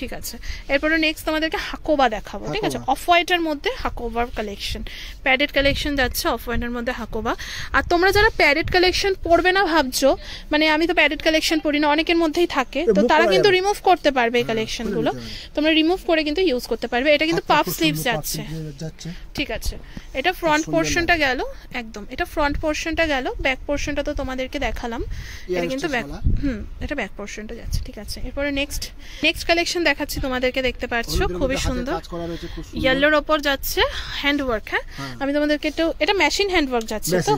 B: ঠিক আছে। এরপরে নেক্সট তোমাদেরকে হাকোবা দেখাবো, ঠিক আছে। অফ হোয়াইটের মধ্যে হাকোবার কালেকশন, প্যাডেড কালেকশন যাচ্ছে অফ হোয়াইটের মধ্যে হাকোবা। আর তোমরা যারা প্যাডেড কালেকশন পরবে না ভাবছো, মানে আমি তো প্যাডেড কালেকশন পরি না, অনেকের মধ্যেই থাকে, তো তারা কিন্তু রিমুভ করতে পারবে এই কালেকশন গুলো, তোমরা রিমুভ করে কিন্তু ইউজ করতে পারবে। এটা কিন্তু পাফ স্লিভস যাচ্ছে, ঠিক আছে। এটা ফ্রন্ট পোরশনটা গেল, একদম এটা ফ্রন্ট পোরশনটা গেল। ব্যাক পোরশনটা তো তোমাদেরকে দেখালাম, এটা কিন্তু ব্যাক, এটা ব্যাক পোরশনটা যাচ্ছে, ঠিক আছে। এরপরে নেক্সট কালেকশন দেখাচ্ছি তোমাদেরকে, দেখতে পাচ্ছ খুবই সুন্দর ইয়েলোর ওপর যাচ্ছে হ্যান্ডওয়ার্ক। হ্যাঁ, আমি তোমাদেরকে একটু, এটা মেশিন হ্যান্ডওয়ার্ক যাচ্ছে, তো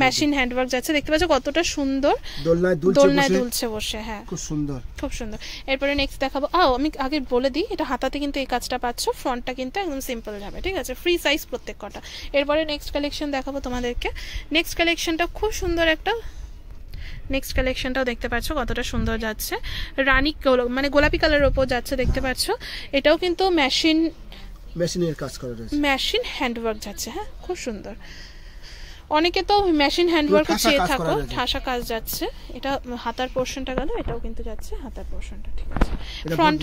B: মেশিন হ্যান্ডওয়ার্ক যাচ্ছে, দেখতে পাচ্ছ কতটা সুন্দর, দোলনায় দুলছে বসে, হ্যাঁ খুব সুন্দর খুব সুন্দর। এরপরে নেক্সট দেখাবো, আমি আগে বলে দিই, এটা হাতাতে কিন্তু এই কাজটা পাচ্ছ, ফ্রন্টটা কিন্তু একদম সিম্পল যাবে, ঠিক আছে, ফ্রি সাইজ প্রত্যেক কটা। এরপরে নেক্সট কালেকশন দেখাবো তোমাদেরকে। নেক্সট কালেকশনটা খুব সুন্দর একটা, নেক্সট কালেকশনটাও দেখতে পাচ্ছ কতটা সুন্দর যাচ্ছে, রানী মানে গোলাপি কালারের উপর যাচ্ছে, দেখতে পাচ্ছ। এটাও কিন্তু মেশিনের কাজ করা রয়েছে, মেশিন হ্যান্ডওয়ার্ক যাচ্ছে, হ্যাঁ খুব সুন্দর। অনেকে তো মেশিন হ্যান্ডওয়ার্ক চেয়ে থাকো, ঠাসা কাজ যাচ্ছে। এটা হাতার পোরশনটা গেল, এটাও কিন্তু যাচ্ছে হাতার পোরশনটা, ঠিক আছে। ফ্রন্ট,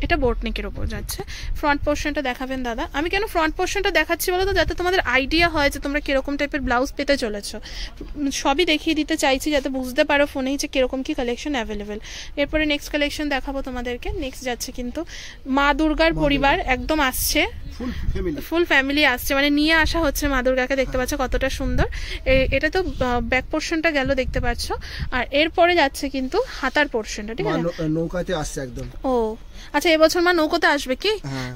B: এটা বোটনেকের উপর যাচ্ছে। ফ্রন্ট পোরশনটা দেখাবেন দাদা। আমি কেন ফ্রন্ট পোরশনটা দেখাচ্ছি বলো তো, যাতে তোমাদের আইডিয়া হয় যে তোমরা কিরকম টাইপের ব্লাউজ পেতে চলেছো, সবই দেখিয়ে দিতে চাইছি যাতে বুঝতে পারো ফোনেই যে কিরকম কি কালেকশন অ্যাভেলেবেল। এরপরে নেক্সট কালেকশন দেখাবো তোমাদেরকে। নেক্সট যাচ্ছে কিন্তু মা দুর্গার পরিবার একদম আসছে, ফুল ফ্যামিলি আসছে, মানে নিয়ে আসা হচ্ছে মা দুর্গাকে, দেখতে পাচ্ছ কতটা সুন্দর। এটা তো ব্যাক পোরশনটা গেল, দেখতে পাচ্ছ। আর এরপরে যাচ্ছে কিন্তু হাতার পোরশনটা, ঠিক আছে,
A: নৌকাতে আসছে একদম।
B: ও আচ্ছা, এবছর মা নৌকোতে আসবে কি,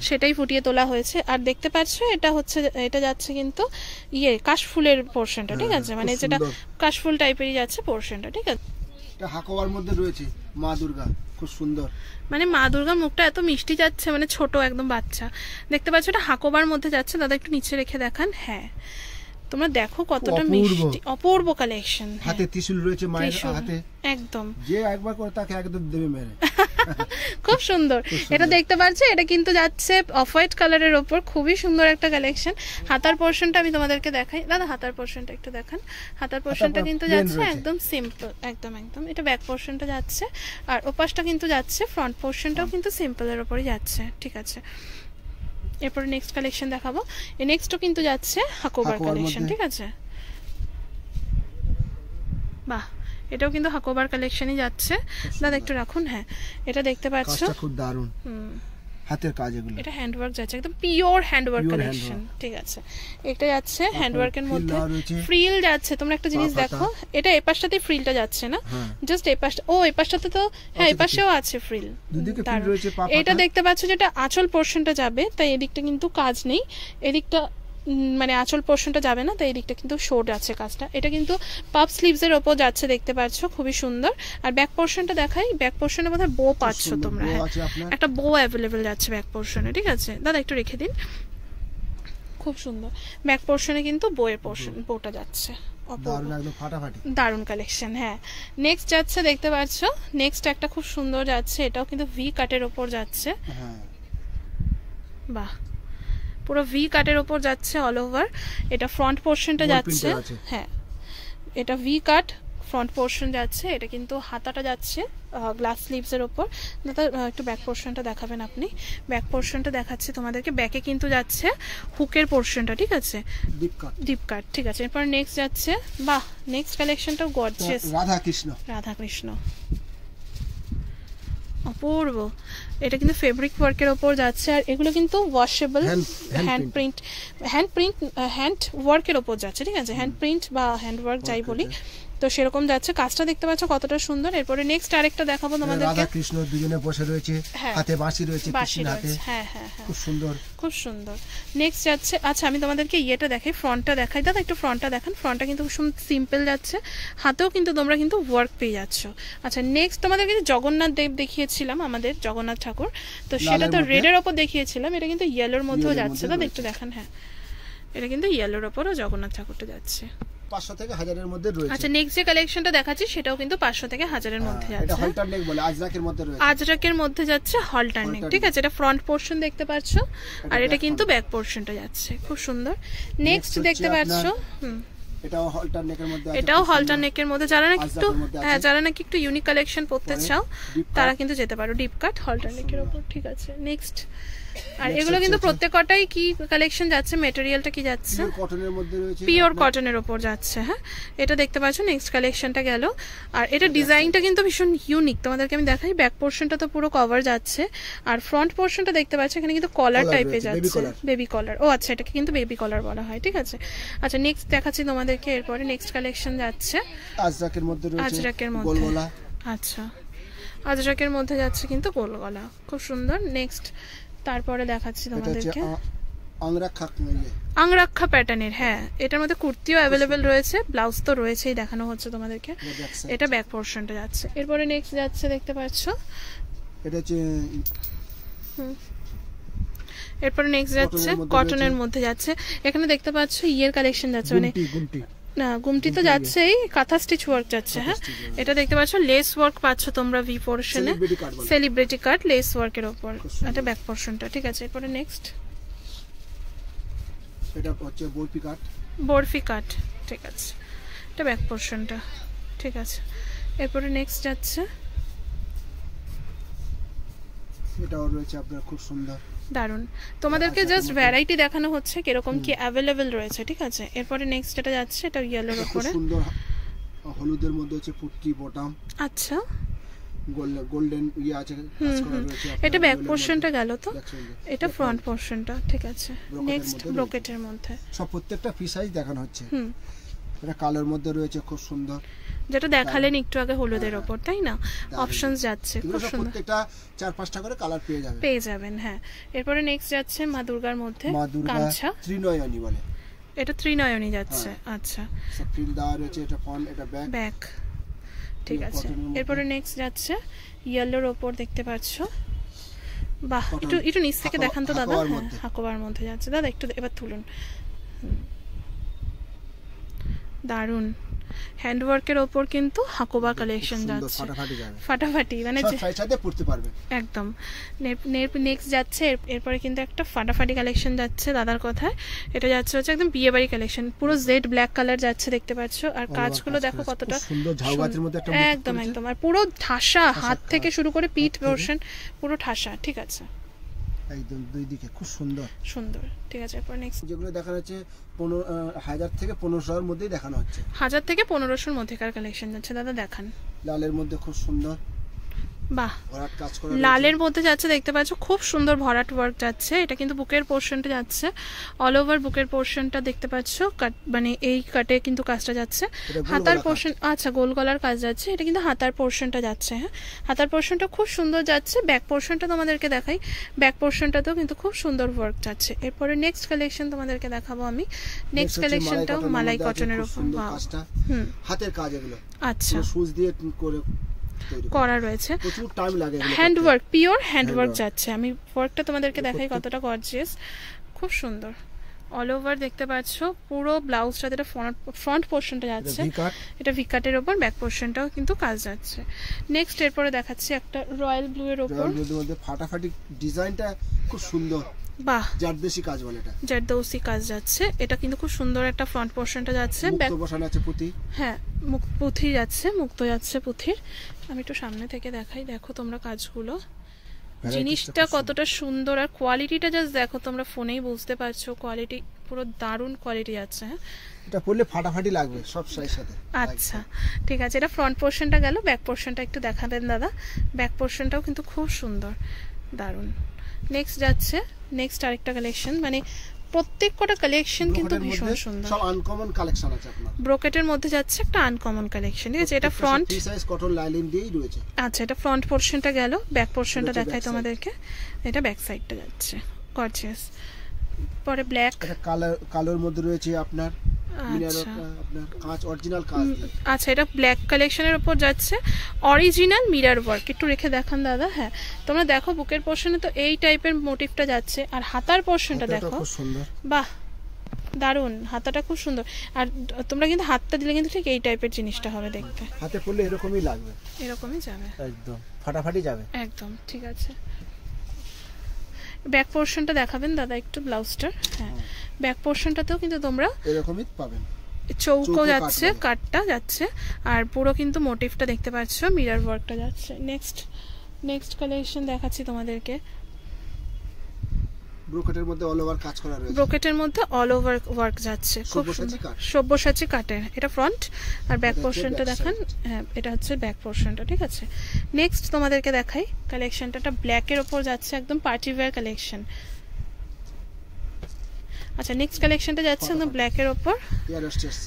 B: সেটাই ফুটিয়ে তোলা হয়েছে। আর দেখতে পাচ্ছ এটা হচ্ছে, এটা যাচ্ছে কিন্তু কাশফুলের পোরশনটা, ঠিক আছে, মানে যেটা কাশফুল টাইপেরই যাচ্ছে পোরশনটা, ঠিক আছে।
A: এটা হাকোবার মধ্যে রয়েছে মা দুর্গা, খুব সুন্দর,
B: মানে মা দুর্গার মুখটা এত মিষ্টি যাচ্ছে, মানে ছোট একদম বাচ্চা, দেখতে পাচ্ছ। এটা হাকোবার মধ্যে যাচ্ছে, দাদা একটু নিচে রেখে দেখান। হ্যাঁ তোমরা দেখো কতটা মিষ্টি, অপূর্ব কালেকশন।
A: হাতে ত্রিশূল রয়েছে মায়ের হাতে,
B: একদম,
A: যে একবার করে তাকে একদম দেবে মেরে।
B: খুব সুন্দর এটা দেখতে পাচ্ছ। এটা কিন্তু যাচ্ছে অফ হোয়াইট কালারের উপর, খুবই সুন্দর একটা কালেকশন। হাতার পোরশনটা আমি তোমাদেরকে দেখাই, দাদা হাতার পোরশনটা একটু দেখান। হাতার পোরশনটা কিন্তু যাচ্ছে একদম সিম্পল, একদম একদম। এটা ব্যাক পোরশনটা যাচ্ছে, আর ওপাশটা কিন্তু যাচ্ছে, ফ্রন্ট পোরশনটাও কিন্তু সিম্পলের উপরই যাচ্ছে, ঠিক আছে। এরপরে নেক্সট কালেকশন দেখাবো। এই নেক্সটও কিন্তু যাচ্ছে হাকোবার কালেকশন, ঠিক আছে। বাহ, এটাও কিন্তু হাকোবার কালেকশনই যাচ্ছে। দাদা একটু রাখুন। হ্যাঁ এটা দেখতে পাচ্ছ,
A: খুব দারুণ হাতের কাজ, এগুলো
B: এটা হ্যান্ডওয়ার্ক যাচ্ছে, একদম পিওর হ্যান্ডওয়ার্ক কালেকশন, ঠিক আছে। এটা যাচ্ছে হ্যান্ডওয়ার্কের মধ্যে, ফ্রিল যাচ্ছে। তোমরা একটা জিনিস দেখো, এটা এই পাশটাতে ফ্রিলটা যাচ্ছে না, জাস্ট এই পাশটা, ও এই পাশটাতে তো, হ্যাঁ এই পাশেও আছে ফ্রিল। এটা দেখতে পাচ্ছ যেটা আঁচল পোরশনটা যাবে, তাই এদিকটা কিন্তু কাজ নেই, এদিকটা মানে আঁচল পোরশনটা যাবে না, তাই এদিকটা কিন্তু শোর্ট আছে কাজটা। এটা কিন্তু পাফ স্লিভসের ওপর যাচ্ছে, দেখতে পাচ্ছ খুবই সুন্দর। আর ব্যাক পোরশনটা দেখাই, ব্যাক পোরশনে বোধহয় বো পাচ্ছ তোমরা, হ্যাঁ একটা বো অ্যাভেলেবেল যাচ্ছে ব্যাক পোরশনে, ঠিক আছে। দাদা একটু রেখে দিন, খুব সুন্দর ব্যাক পোরশনে কিন্তু বইয়ের পোরশন, বোটা যাচ্ছে, দারুন কালেকশন। হ্যাঁ নেক্সট যাচ্ছে, দেখতে পাচ্ছ নেক্সট একটা খুব সুন্দর যাচ্ছে, এটাও কিন্তু ভি কাটের ওপর যাচ্ছে। বাহ, পুরো ভি কাটের ওপর যাচ্ছে অল ওভার। এটা ফ্রন্ট পোরশনটা যাচ্ছে, হ্যাঁ এটা ভি কাট ফ্রন্ট পোরশন যাচ্ছে। এটা কিন্তু হাতাটা যাচ্ছে গ্লাস স্লিভস এর উপর। দাদা একটু ব্যাক পোরশনটা দেখাবেন আপনি। ব্যাক পোরশনটা দেখাচ্ছি তোমাদেরকে, ব্যাকে কিন্তু যাচ্ছে হুকের পোরশনটা, ঠিক আছে, ডিপ কাট, ঠিক আছে। এরপর নেক্সট যাচ্ছে, বাহ নেক্সট কালেকশনটাও গর্জিয়াস, রাধা কৃষ্ণ, অপূর্ব। এটা কিন্তু ফেব্রিক ওয়ার্কের ওপর যাচ্ছে, আর এগুলো কিন্তু ওয়াশেবল, হ্যান্ড ওয়ার্কের ওপর যাচ্ছে, ঠিক আছে, হ্যান্ড প্রিন্ট বা হ্যান্ড ওয়ার্ক যাই বলি, তো সেরকম যাচ্ছে, কাজটা দেখতে পাচ্ছ কতটা সুন্দর। এরপরে নেক্সট আরেকটা দেখাবো তোমাদেরকে।
A: রাধা কৃষ্ণ দুজনে বসে রয়েছে, হাতে বাঁশি রয়েছে, কৃষ্ণের হাতে।
B: হ্যাঁ হ্যাঁ হ্যাঁ,
A: খুব সুন্দর
B: খুব সুন্দর। নেক্সট যাচ্ছে, আচ্ছা আমি তোমাদেরকে ইয়েটা দেখাই, ফ্রন্টটা দেখাই। দাদা একটু ফ্রন্টটা দেখান। ফ্রন্টটা কিন্তু খুব সিম্পল যাচ্ছে, হাতেও কিন্তু তোমরা কিন্তু ওয়ার্ক পেয়ে যাচ্ছ। আচ্ছা নেক্সট তোমাদের কিন্তু জগন্নাথ দেব দেখিয়েছিলাম, আমাদের জগন্নাথ ঠাকুর, তো সেটা তো রেডের ওপর দেখিয়েছিলাম, এটা কিন্তু ইয়েলোর মধ্যেও যাচ্ছে। দাদা একটু দেখান। হ্যাঁ এটা কিন্তু ইয়েলোর ওপরও জগন্নাথ ঠাকুরটা যাচ্ছে,
A: 500 থেকে 1000 এর মধ্যে রয়েছে।
B: আচ্ছা নেক্সট যে কালেকশনটা দেখাচ্ছি সেটাও কিন্তু 500 থেকে 1000 এর মধ্যে যাচ্ছে।
A: এটা হলটার নেক বলে, আজরাকের মধ্যে রয়েছে।
B: আজরাকের মধ্যে যাচ্ছে হলটার নেক, ঠিক আছে। এটা ফ্রন্ট পোরশন দেখতে পাচ্ছো, আর এটা কিন্তু ব্যাক পোরশনটা যাচ্ছে, খুব সুন্দর। নেক্সট দেখতে পাচ্ছো,
A: এটাও হলটার নেকের মধ্যে আছে,
B: এটাও হলটার নেকের মধ্যে। যারা নাকি একটু, হ্যাঁ যারা নাকি একটু ইউনিক কালেকশন পড়তে চাও তারা কিন্তু যেতে পারো ডিপ কাট হলটার নেকের উপর, ঠিক আছে। নেক্সট, আর এগুলো কিন্তু প্রত্যেকটাই কি কালেকশন যাচ্ছে, ম্যাটেরিয়ালটা কি যাচ্ছে,
A: কটনের মধ্যে রয়েছে,
B: পিওর কটনের উপর যাচ্ছে। হ্যাঁ এটা দেখতে পাচ্ছ, নেক্সট কালেকশনটা গেল। আর এটা ডিজাইনটা কিন্তু ভীষণ ইউনিক, তোমাদেরকে আমি দেখাই। ব্যাক পোরশনটা তো পুরো কভার যাচ্ছে, আর ফ্রন্ট পোরশনটা দেখতে পাচ্ছ এখানে কিন্তু কলার টাইপে যাচ্ছে, বেবি কলার। ও আচ্ছা এটাকে কিন্তু বেবি কলার বলা হয়, ঠিক আছে। আচ্ছা নেক্সট দেখাচ্ছি তোমাদেরকে, এরপরে নেক্সট কালেকশন যাচ্ছে
A: আজরাকের মধ্যে রয়েছে,
B: আজরাকের মধ্যে। আচ্ছা আজরাকের মধ্যে যাচ্ছে কিন্তু গোল গলা, খুব সুন্দর। নেক্সট তারপরে দেখাচ্ছি তোমাদেরকে আংরাক্ষা প্যাটার্নের। হ্যাঁ এটার মধ্যে কুর্তিও অ্যাভেলেবেল রয়েছে, ব্লাউজ তো রয়েছেই, দেখানো হচ্ছে তোমাদেরকে। এটা ব্যাক পোরশনটা যাচ্ছে। এরপরে নেক্সট যাচ্ছে দেখতে পাচ্ছ,
A: এটা হচ্ছে
B: এরপরে নেক্সট যাচ্ছে কটনের মধ্যে যাচ্ছে। এখানে দেখতে পাচ্ছ ইয়ের কালেকশন যাচ্ছে, মানে না গুমটি তো যাচ্ছেই, কাঁথা স্টিচ ওয়ার্ক যাচ্ছে। হ্যাঁ এটা দেখতে পাচ্ছ লেস ওয়ার্ক পাচ্ছ তোমরা ভি পোরশনে, সেলিব্রিটি কাট লেস ওয়ার্কের উপর, এটা ব্যাক পোরশনটা, ঠিক আছে। এরপরে নেক্সট
A: এটা হচ্ছে বরফি কাট,
B: বরফি কাট, ঠিক আছে, এটা ব্যাক পোরশনটা, ঠিক আছে। এরপরে নেক্সট যাচ্ছে,
A: এটাও রয়েছে আপনার খুব সুন্দর,
B: দারুন। তোমাদেরকে জাস্ট ভ্যারাইটি দেখানো হচ্ছে কিরকম কি অ্যাভেলেবেল রয়েছে, ঠিক আছে। এরপরে নেক্সট এটা যাচ্ছে, এটা ইয়েলোর উপরে
A: সুন্দর হলুদের মধ্যে হচ্ছে পুটলি বটম।
B: আচ্ছা
A: গোল্ডেন ইয়ে আছে, কাজ করা রয়েছে।
B: এটা ব্যাক পোরশনটা গেল, তো এটা ফ্রন্ট পোরশনটা, ঠিক আছে। নেক্সট ব্রোকেটের মধ্যে
A: সব প্রত্যেকটা ফ্রি সাইজ দেখানো হচ্ছে। এটা কালার মধ্যে রয়েছে, খুব সুন্দর,
B: যেটা দেখালেন একটু আগে হলুদের উপর, তাই না। অপশনস যাচ্ছে খুব সুন্দর,
A: প্রত্যেকটা 4-5টা করে কালার পেয়ে যাবেন।
B: হ্যাঁ এরপরে নেক্সট যাচ্ছে মা দুর্গার মধ্যে,
A: মা দুর্গা ত্রিনয়নী বলে,
B: এটা ত্রিনয়নী যাচ্ছে। আচ্ছা
A: সব প্রিন্ট দেওয়া রয়েছে, এটা ফ্রন্ট এটা ব্যাক,
B: ঠিক আছে। এরপরে নেক্সট যাচ্ছে ইয়েলোর উপর, দেখতে পাচ্ছ। বাহ একটু নিচ থেকে দেখান তো দাদা। হ্যাঁ হাকোবার মধ্যে যাচ্ছে, দাদা একটু এবার তুলুন। দারুন, হ্যান্ডওয়ার্কের ওপর কিন্তু হাকোবা কালেকশন যাচ্ছে, ফাটাফাটি, মানে
A: সাথে পড়তে পারবে
B: একদম। নেক্সট যাচ্ছে, এরপরে কিন্তু একটা ফাটাফাটি কালেকশন যাচ্ছে দাদার কথায়। এটা যাচ্ছে হচ্ছে একদম বিয়ে বাড়ি কালেকশন, পুরো জেড ব্ল্যাক কালার যাচ্ছে, দেখতে পাচ্ছ। আর কাজগুলো দেখো কতটা
A: সুন্দর, ঝাউগাছের মধ্যে একটা
B: একদম একদম, আর পুরো ঠাসা, হাত থেকে শুরু করে পিঠ পোরশন পুরো ঠাসা, ঠিক আছে,
A: একদম দুই দিকে খুব সুন্দর
B: সুন্দর, ঠিক আছে। এরপর নেক্সট
A: যেগুলো দেখানো হচ্ছে 1000 থেকে 1500 এর মধ্যেই দেখানো হচ্ছে,
B: 1000 থেকে 1500 এর মধ্যেকার কালেকশন যাচ্ছে। দাদা দেখান।
A: লালের মধ্যে খুব সুন্দর,
B: বাহ
A: ভরাট কাজ করা,
B: লালের মধ্যে যাচ্ছে, দেখতে পাচ্ছ খুব সুন্দর ভরাট ওয়ার্ক যাচ্ছে। এটা কিন্তু বুকের পোরশনটা যাচ্ছে, অল ওভার বুকের পোরশনটা দেখতে পাচ্ছ, মানে এই কাটে কিন্তু কাজটা যাচ্ছে। হাতার পোরশন, আচ্ছা গোল গলার কাজ যাচ্ছে, এটা কিন্তু হাতার পোরশনটা যাচ্ছে। হ্যাঁ হাতার পোরশনটা খুব সুন্দর যাচ্ছে। ব্যাক পোরশনটা তোমাদেরকে দেখাই, ব্যাক পোরশনটাতেও কিন্তু খুব সুন্দর ওয়ার্ক যাচ্ছে। এরপরে নেক্সট কালেকশন তোমাদেরকে দেখাবো আমি। নেক্সট কালেকশনটাও মালাই কটনের উপর,
A: হাতের কাজ এগুলো,
B: আচ্ছা
A: সুচ দিয়ে করে
B: করা রয়েছে,
A: প্রচুর টাইম লাগে,
B: হ্যান্ডওয়ার্ক, পিওর হ্যান্ডওয়ার্ক যাচ্ছে। আমি ওয়ার্কটা তোমাদেরকে দেখাই কতটা গর্জিয়াস, খুব সুন্দর। অল ওভার দেখতে পাচ্ছ, পুরো ব্লাউজটা যেটা ফ্রন্ট পোরশনটা যাচ্ছে এটা ভিকাটের উপর, ব্যাক পোরশনটাও কিন্তু কাজ যাচ্ছে। নেক্সট এরপরে দেখাচ্ছি একটা রয়্যাল ব্লু এর উপর,
A: ফাটাফাটি ডিজাইনটা খুব সুন্দর,
B: বাহ
A: জারদৌসি কাজ বলে, এটা
B: জারদৌসি কাজ যাচ্ছে। এটা কিন্তু খুব সুন্দর একটা ফ্রন্ট পোরশনটা যাচ্ছে,
A: ব্যাক বসানো আছে পুঁতি,
B: হ্যাঁ পুঁথি যাচ্ছে, মুক্ত যাচ্ছে পুঁথির। আমি একটু সামনে থেকে দেখাই, দেখো তোমরা কাজগুলো, জিনিসটা কতটা সুন্দর, আর কোয়ালিটিটা জাস্ট দেখো, তোমরা ফোনেই বুঝতে পারছো কোয়ালিটি, পুরো দারুণ কোয়ালিটি যাচ্ছে। হ্যাঁ
A: এটা পরলে ফাটাফাটি লাগবে সব সাইজ সাথে।
B: আচ্ছা ঠিক আছে, এটা ফ্রন্ট পোরশনটা গেল। ব্যাক পোরশনটা একটু দেখাবেন দাদা, ব্যাক পোরশনটাও কিন্তু খুব সুন্দর, দারুণ। নেক্সট যাচ্ছে, নেক্সট আরেকটা কালেকশন, মানে প্রত্যেক কটা কালেকশন কিন্তু ভীষণ সুন্দর,
A: সব আনকমন কালেকশন আছে আপনার।
B: ব্রোকেটের মধ্যে যাচ্ছে একটা আনকমন কালেকশন, ঠিক আছে। এটা front
A: free size cotton lining দিয়েই রয়েছে।
B: আচ্ছা, এটা ফ্রন্ট পোরশনটা গেল, ব্যাক পোরশনটা দেখাই তোমাদেরকে। এটা ব্যাক সাইডটা যাচ্ছে, গর্জিয়াস। পরে ব্ল্যাক,
A: এটা কালোর মধ্যে রয়েছে আপনার আপনার কাঁচ, অরিজিনাল কাঁচ।
B: আচ্ছা, এটা ব্ল্যাক কালেকশনের উপর যাচ্ছে, অরিজিনাল মিরর ওয়ার্ক। একটু রেখে দেখান দাদা। হ্যাঁ, তোমরা দেখো বুকের পোরশনে তো এই টাইপের মোটিভটা যাচ্ছে, আর হাতার পোরশনটা দেখো,
A: খুব সুন্দর,
B: বাহ দারুন, হাতাটা খুব সুন্দর। আর তোমরা কিন্তু হাতটা দিলে কিন্তু ঠিক এই টাইপের জিনিসটা হবে দেখতে,
A: হাতে পরলে এরকমই লাগবে,
B: এরকমই যাবে,
A: একদম ফাটাফাটি যাবে,
B: একদম ঠিক আছে। ব্যাক পোরশনটা দেখাবেন দাদা একটু, ব্লাউজটার। হ্যাঁ, ব্যাক পোরশনটাতেও কিন্তু তোমরা
A: এরকমই পাবেন,
B: চৌকো যাচ্ছে, কাটটা যাচ্ছে, আর পুরো কিন্তু মোটিভটা দেখতে পাচ্ছ, মিরর ওয়ার্কটা যাচ্ছে। নেক্সট কালেকশন দেখাচ্ছি তোমাদেরকে।
A: ব্রোকেটের মধ্যে অল ওভার কাজ করা রয়েছে,
B: ব্রোকেটের মধ্যে অল ওভার ওয়ার্ক যাচ্ছে, খুব সুন্দর, সব্যসাচী কাটের। এটা ফ্রন্ট, আর ব্যাক পোরশনটা দেখান। হ্যাঁ, এটা হচ্ছে ব্যাক পোরশনটা, ঠিক আছে। নেক্সট তোমাদেরকে দেখাই কালেকশনটা, ব্ল্যাকের ওপর যাচ্ছে, একদম পার্টি ওয়্যার কালেকশন। আচ্ছা, নেক্সট কালেকশনটা যাচ্ছে একদম ব্ল্যাকের ওপর,
A: এয়ার হোস্টেস,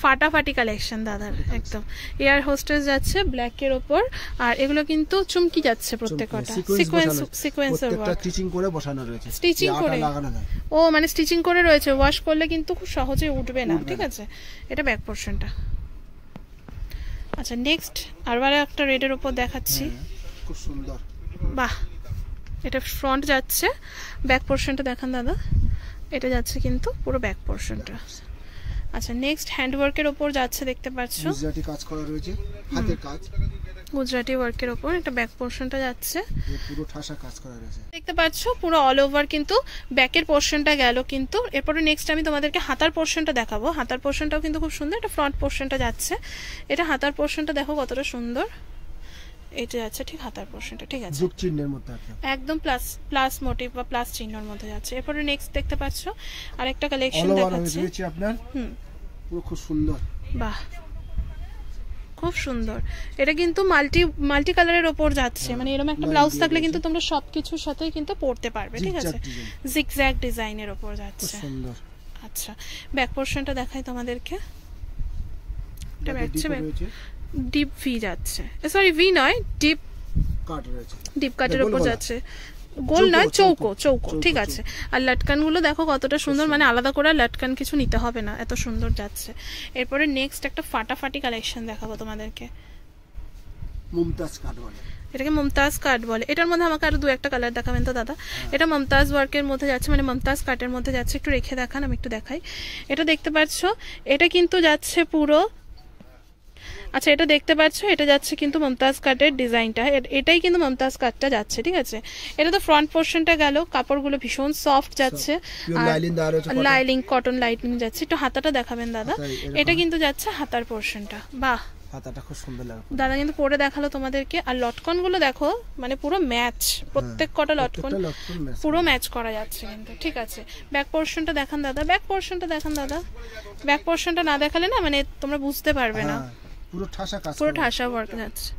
B: ফাটাফাটি কালেকশন দাদার, একদম এয়ার হোস্টেস যাচ্ছে ব্ল্যাকের ওপর। আর এগুলো কিন্তু চুমকি যাচ্ছে প্রত্যেকটা, সিকোয়েন্সের ওয়ার্ক,
A: স্টিচিং করে বসানো রয়েছে,
B: স্টিচিং করে
A: লাগানো নয়।
B: ও মানে স্টিচিং করে রয়েছে, ওয়াশ করলে কিন্তু খুব সহজে উঠবে না, ঠিক আছে। এটা ব্যাক পোরশনটা। আচ্ছা, নেক্সট আরবার একটা রেডের উপর দেখাচ্ছি,
A: খুব সুন্দর,
B: বাহ। এটা ফ্রন্ট যাচ্ছে, ব্যাক পোরশনটা দেখান দাদা। এটা যাচ্ছে কিন্তু পুরো ব্যাক পোরশনটা। আচ্ছা, নেক্সট হ্যান্ডওয়ার্কের ওপর যাচ্ছে, দেখতে পাচ্ছ
A: গুজরাটি কাজ করা রয়েছে, হাতের কাজ,
B: গুজরাটি ওয়ার্কের ওপর। এটা ব্যাক পোরশনটা যাচ্ছে,
A: পুরো ঠাসা কাজ করা রয়েছে,
B: দেখতে পাচ্ছ পুরো অল ওভার কিন্তু ব্যাকের পোরশনটা গেল। কিন্তু এরপরে নেক্সট আমি তোমাদেরকে হাতার পোরশনটা দেখাবো। হাতার পোরশনটাও কিন্তু খুব সুন্দর, এটা ফ্রন্ট পোরশনটা যাচ্ছে। এটা হাতার পোরশনটা দেখো কতটা সুন্দর, এটা যাচ্ছে ঠিক হাতার পোরশনটা, ঠিক আছে,
A: যুগ চিহ্নের মধ্যে
B: একদম প্লাস মোটিভ বা প্লাস চিহ্নের মধ্যে যাচ্ছে। এরপরে নেক্সট দেখতে পাচ্ছ আরেকটা কালেকশন দেখাচ্ছি
A: আপনার, পুরো খুব সুন্দর,
B: বাহ খুব সুন্দর। এটা কিন্তু মাল্টি কালারের ওপর যাচ্ছে, মানে এরকম একটা ব্লাউজ থাকলে কিন্তু তোমরা সবকিছুর সাথেই কিন্তু পরতে পারবে, ঠিক আছে। জিগজ্যাগ ডিজাইনের ওপর যাচ্ছে,
A: সুন্দর।
B: আচ্ছা, ব্যাক পোরশনটা দেখাই তোমাদেরকে। এটা যাচ্ছে ডিপ ভি যাচ্ছে, সরি ভি নয়, ডিপ
A: কাট রয়েছে,
B: ডিপ কাটের ওপর যাচ্ছে, গোল নয়, চৌকো, ঠিক আছে। আর লটকানগুলো দেখো কতটা সুন্দর, মানে আলাদা করে লটকান কিছু নিতে হবে না, এত সুন্দর যাচ্ছে। এরপরে নেক্সট একটা ফাটাফাটি কালেকশন দেখাবো তোমাদেরকে,
A: মুমতাজ কাট বলে,
B: এটাকে মুমতাজ কাট বলে। এটার মধ্যে আমাকে আরো দু একটা কালার দেখাবেন তো দাদা। এটা মুমতাজ ওয়ার্কের মধ্যে যাচ্ছে, মানে মুমতাজ কাটের মধ্যে যাচ্ছে। একটু রেখে দেখান, আমি একটু দেখাই। এটা দেখতে পাচ্ছ, এটা কিন্তু যাচ্ছে পুরো, আচ্ছা এটা দেখতে পাচ্ছ, এটা যাচ্ছে কিন্তু মুমতাজ কাটের ডিজাইনটা, এটাই কিন্তু মুমতাজ কাটটা যাচ্ছে, ঠিক আছে। এটা তো ফ্রন্ট পোরশনটা গেল, কাপড়গুলো ভীষণ সফট যাচ্ছে, লাইলিং কটন লাইলিং যাচ্ছে। একটু হাতাটা দেখাবেন দাদা। এটা কিন্তু যাচ্ছে হাতার পোরশনটা, বাহ
A: হাতাটা খুব সুন্দর লাগে
B: দাদা, কিন্তু পরে দেখালো তোমাদেরকে। আর লটকন গুলো দেখো, মানে পুরো ম্যাচ, প্রত্যেক কটা লটকন পুরো ম্যাচ করা যাচ্ছে কিন্তু, ঠিক আছে। ব্যাক পোরশনটা দেখান দাদা, ব্যাক পোরশনটা দেখান দাদা। ব্যাক পোরশনটা না দেখালে না মানে তোমরা বুঝতে পারবে না,
A: পুরো ঠাসা কাজ,
B: পুরো ঠাসা ওয়ার্ক যাচ্ছে,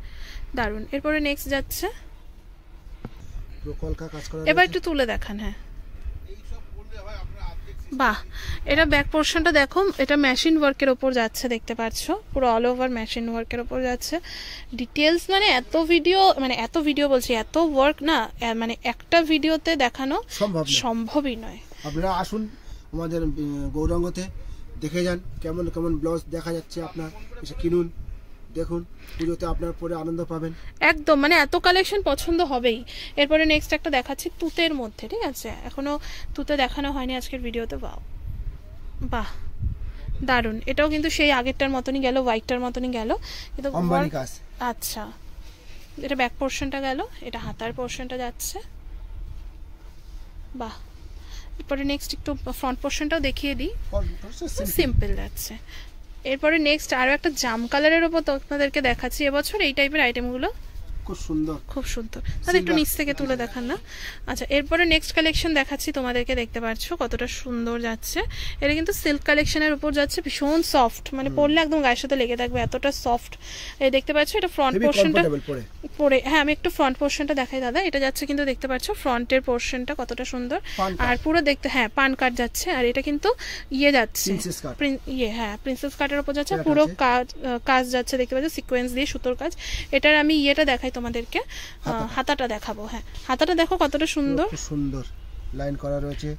B: দারুন। এরপরে নেক্সট যাচ্ছে,
A: পুরো কলকা কাজ করা।
B: এবার একটু তুলে দেখান, হ্যাঁ বাহ। এটা ব্যাক পোরশনটা দেখো, এটা মেশিন ওয়ার্কের ওপর যাচ্ছে, দেখতে পাচ্ছ পুরো অল ওভার মেশিন ওয়ার্কের ওপর যাচ্ছে। ডিটেলস মানে এত ভিডিও বলছি, এত ওয়ার্ক না, মানে একটা ভিডিওতে দেখানো সম্ভবই নয়।
A: আপনারা আসুন আমাদের গৌরাঙ্গতে, দেখে যান কেমন কেমন ব্লাউজ দেখা যাচ্ছে, আপনার এসে কিনুন, দেখুন, পুজোতে আপনার পরে আনন্দ পাবেন
B: একদম, মানে এত কালেকশন পছন্দ হবেই। এরপরে নেক্সট একটা দেখাচ্ছি তুতের মধ্যে, ঠিক আছে, এখনো তুতে দেখানো হয়নি আজকের ভিডিওতে। বাহ দারুন, এটাও কিন্তু সেই আগেরটার মতনই গেল, হোয়াইটটার মতনই গেল, কিন্তু আচ্ছা এটা ব্যাক পোরশনটা গেল, এটা হাতার পোরশনটা যাচ্ছে, বাহ। এরপরে নেক্সট একটু ফ্রন্ট পোরশনটাও দেখিয়ে দিই, সিম্পল যাচ্ছে। এরপরে নেক্সট আরো একটা জাম কালারের উপর আপনাদেরকে দেখাচ্ছি এবছর এই টাইপের আইটেমগুলো,
A: খুব সুন্দর,
B: খুব সুন্দর। তাহলে একটু নিচ থেকে তুলে দেখান না। আচ্ছা, এরপরে নেক্সট কালেকশন দেখাচ্ছি তোমাদেরকে, দেখতে পাচ্ছ কতটা সুন্দর যাচ্ছে। এটা কিন্তু সিল্ক কালেকশনের উপর যাচ্ছে, ভীষণ সফট, মানে পরলে একদম গায়ের সাথে লেগে থাকবে, এতটা সফট। এই দেখতে পাচ্ছ এটা ফ্রন্ট পোর্শনটা পরে, হ্যাঁ আমি একটু ফ্রন্ট পোর্শনটা দেখাই দাদা। এটা যাচ্ছে কিন্তু দেখতে পাচ্ছ ফ্রন্টের পোর্শনটা কতটা সুন্দর, আর পুরো দেখতে হ্যাঁ পান কাট যাচ্ছে। আর এটা কিন্তু ইয়ে যাচ্ছে হ্যাঁ প্রিন্সেস কাটের উপর যাচ্ছে, পুরো কাজ যাচ্ছে দেখতে পাচ্ছ সিকোয়েন্স দিয়ে সুতোর কাজ। এটার আমি ইয়েটা দেখাই তোমাদেরকে, হাতাটা দেখাবো। হ্যাঁ হাতাটা দেখো কতটা সুন্দর,
A: সুন্দর লাইন করা রয়েছে,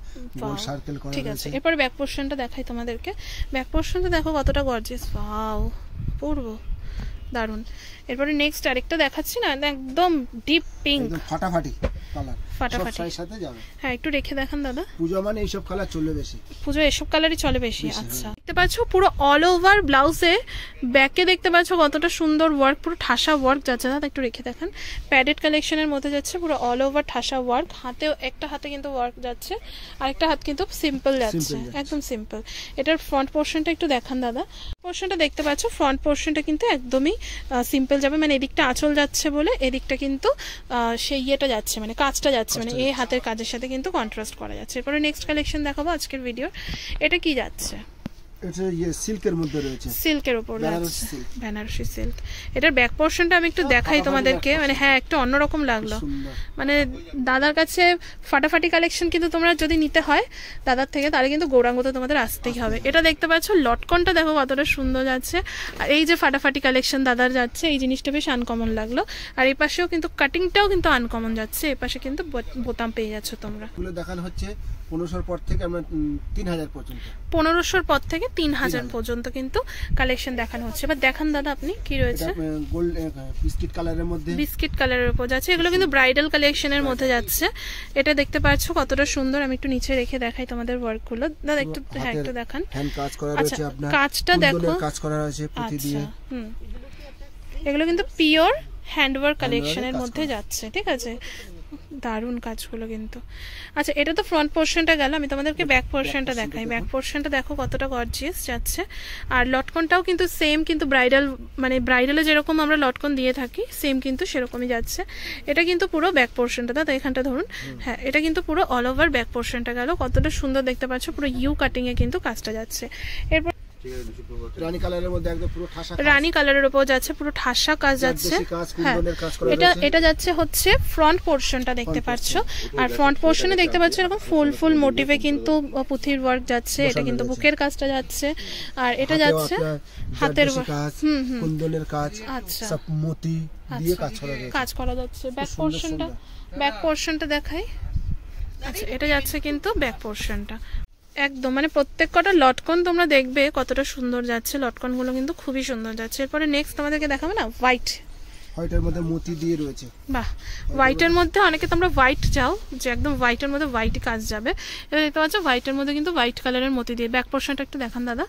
A: গোল সার্কেল করা রয়েছে।
B: ঠিক আছে, এরপর ব্যাক পোর্শনটা দেখাই তোমাদেরকে। ব্যাক পোর্শনটা দেখো কতটা গর্জিয়াস, ওয়াও পরবো, দারুন। এরপরে নেক্সট আরেকটা দেখাচ্ছি না, একদম ডিপ পিঙ্ক,
A: একদম ফাটাফাটি কালার,
B: ফাটাফাটি
A: সাথে যাবে।
B: হ্যাঁ একটু রেখে দেখান দাদা।
A: পূজা মানে এইসব কালার চলে বেশি,
B: পুজো এসব কালারই চলে বেশি। আচ্ছা দেখতে পাচ্ছ পুরো অল ওভার ব্লাউজে ব্যাকে দেখতে পাচ্ছ কতটা সুন্দর ওয়ার্ক, পুরো ঠাসা ওয়ার্ক যাচ্ছে। দাদা একটু রেখে দেখান, প্যাডেড কালেকশনের মধ্যে যাচ্ছে, পুরো অল ওভার ঠাসা ওয়ার্ক। হাতেও একটা হাতে কিন্তু ওয়ার্ক যাচ্ছে, আরেকটা হাত কিন্তু সিম্পল যাচ্ছে, একদম সিম্পল। এটার ফ্রন্ট পোর্শনটা একটু দেখান দাদা। পোর্শনটা দেখতে পাচ্ছ, ফ্রন্ট পোর্শনটা কিন্তু একদমই সিম্পল যাবে, মানে এদিকটা আঁচল যাচ্ছে বলে এদিকটা কিন্তু সেই ইয়েটা যাচ্ছে, মানে কাজটা যাচ্ছে, মানে এই হাতের কাজের সাথে কিন্তু কন্ট্রাস্ট করা যাচ্ছে। এরপরে নেক্সট কালেকশন দেখাবো আজকের ভিডিও। এটা কি যাচ্ছে,
A: এটা সিল্কের মধ্যে রয়েছে,
B: সিল্কের উপর যাচ্ছে, বেনারসি সিল্ক। এটার ব্যাক পোর্শনটা আমি একটু দেখাই তোমাদেরকে, মানে হ্যাঁ একটু অন্যরকম লাগলো, মানে দাদার কাছে ফাটাফাটি কালেকশন কিন্তু তোমরা যদি নিতে হয় দাদার থেকে, তাহলে কিন্তু গৌরাঙ্গতে তোমাদের আসতেই হবে। এটা দেখতে পাচ্ছ লটকনটা দেখো কতটা সুন্দর যাচ্ছে, আর এই যে ফাটাফাটি কালেকশন দাদার যাচ্ছে, এই জিনিসটা বেশ আনকমন লাগলো। আর এই পাশেও কিন্তু কাটিংটাও কিন্তু আনকমন যাচ্ছে, এই পাশে কিন্তু বোতাম পেয়ে যাচ্ছ তোমরা।
A: দেখানো হচ্ছে 1500 পর থেকে আমরা 3000 পর্যন্ত,
B: 1500 পর থেকে 3000 পর্যন্ত কিন্তু কালেকশন দেখানো হচ্ছে। এবার দেখান দাদা আপনি কি রয়েছে।
A: গোল্ড বিস্কিট কালারের মধ্যে,
B: বিস্কিট কালারের উপর যাচ্ছে, এগুলো কিন্তু ব্রাইডাল কালেকশনের মধ্যে যাচ্ছে। এটা দেখতে পাচ্ছ কতটা সুন্দর, আমি একটু নিচে রেখে দেখাই তোমাদের ওয়ার্ক গুলো। দাদা একটু হ্যাঁ একটু দেখান,
A: হ্যান্ড কাজ করা রয়েছে, আপনার
B: কাজটা দেখো,
A: কাজ করা রয়েছে পুঁতি দিয়ে।
B: এগুলো কিন্তু পিওর হ্যান্ডওয়ার্ক কালেকশনের মধ্যে যাচ্ছে, ঠিক আছে, দারুণ কাজগুলো কিন্তু। আচ্ছা এটা তো ফ্রন্ট পোর্শনটা গেল, আমি তোমাদেরকে ব্যাক পোর্শনটা দেখাই। ব্যাক পোর্শনটা দেখো কতটা গর্জিয়াস যাচ্ছে, আর লটকনটাও কিন্তু সেম, কিন্তু ব্রাইডাল মানে ব্রাইডালে যেরকম আমরা লটকন দিয়ে থাকি সেম কিন্তু সেরকমই যাচ্ছে। এটা কিন্তু পুরো ব্যাক পোর্শনটা, দাদা এখানটা ধরুন, হ্যাঁ এটা কিন্তু পুরো অল ওভার ব্যাক পোর্শনটা গেল, কতটা সুন্দর দেখতে পাচ্ছ, পুরো ইউ কাটিং এ কিন্তু কাজটা যাচ্ছে। এরপর
A: রানী কালারের মধ্যে একদম পুরো ঠাসা,
B: রানী কালারের উপর যাচ্ছে, পুরো ঠাসা কাজ যাচ্ছে। এটা যাচ্ছে হচ্ছে ফ্রন্ট পোর্শনটা দেখতে পাচ্ছ, আর ফ্রন্ট পোর্শনে দেখতে পাচ্ছ এরকম ফুল ফুল মোটিভে কিন্তু পুঁথির ওয়ার্ক যাচ্ছে, এটা কিন্তু বুকের কাজটা যাচ্ছে, আর এটা যাচ্ছে হাতের
A: কুন্দনের কাজ,
B: আচ্ছা
A: সব মোতি দিয়ে কাজ করা
B: যাচ্ছে। ব্যাক পোর্শনটা দেখাই। আচ্ছা এটা যাচ্ছে কিন্তু ব্যাক পোর্শনটা একদম, মানে প্রত্যেক কটা লটকন তোমরা দেখবে কতটা সুন্দর যাচ্ছে, লটকন গুলো কিন্তু খুবই সুন্দর যাচ্ছে। এরপরে নেক্সট তোমাদেরকে দেখাবো না
A: হোয়াইটের মধ্যে মোতি দিয়ে রয়েছে।
B: বাহ, হোয়াইটের মধ্যে অনেকে তোমরা হোয়াইট চাও যে একদম হোয়াইটের মধ্যে হোয়াইটই কাজ যাবে, এটা দেখতে পাচ্ছ হোয়াইটের মধ্যে কিন্তু হোয়াইট কালারের মোতি দিয়ে। ব্যাক পোর্শনটা একটু দেখান দাদা।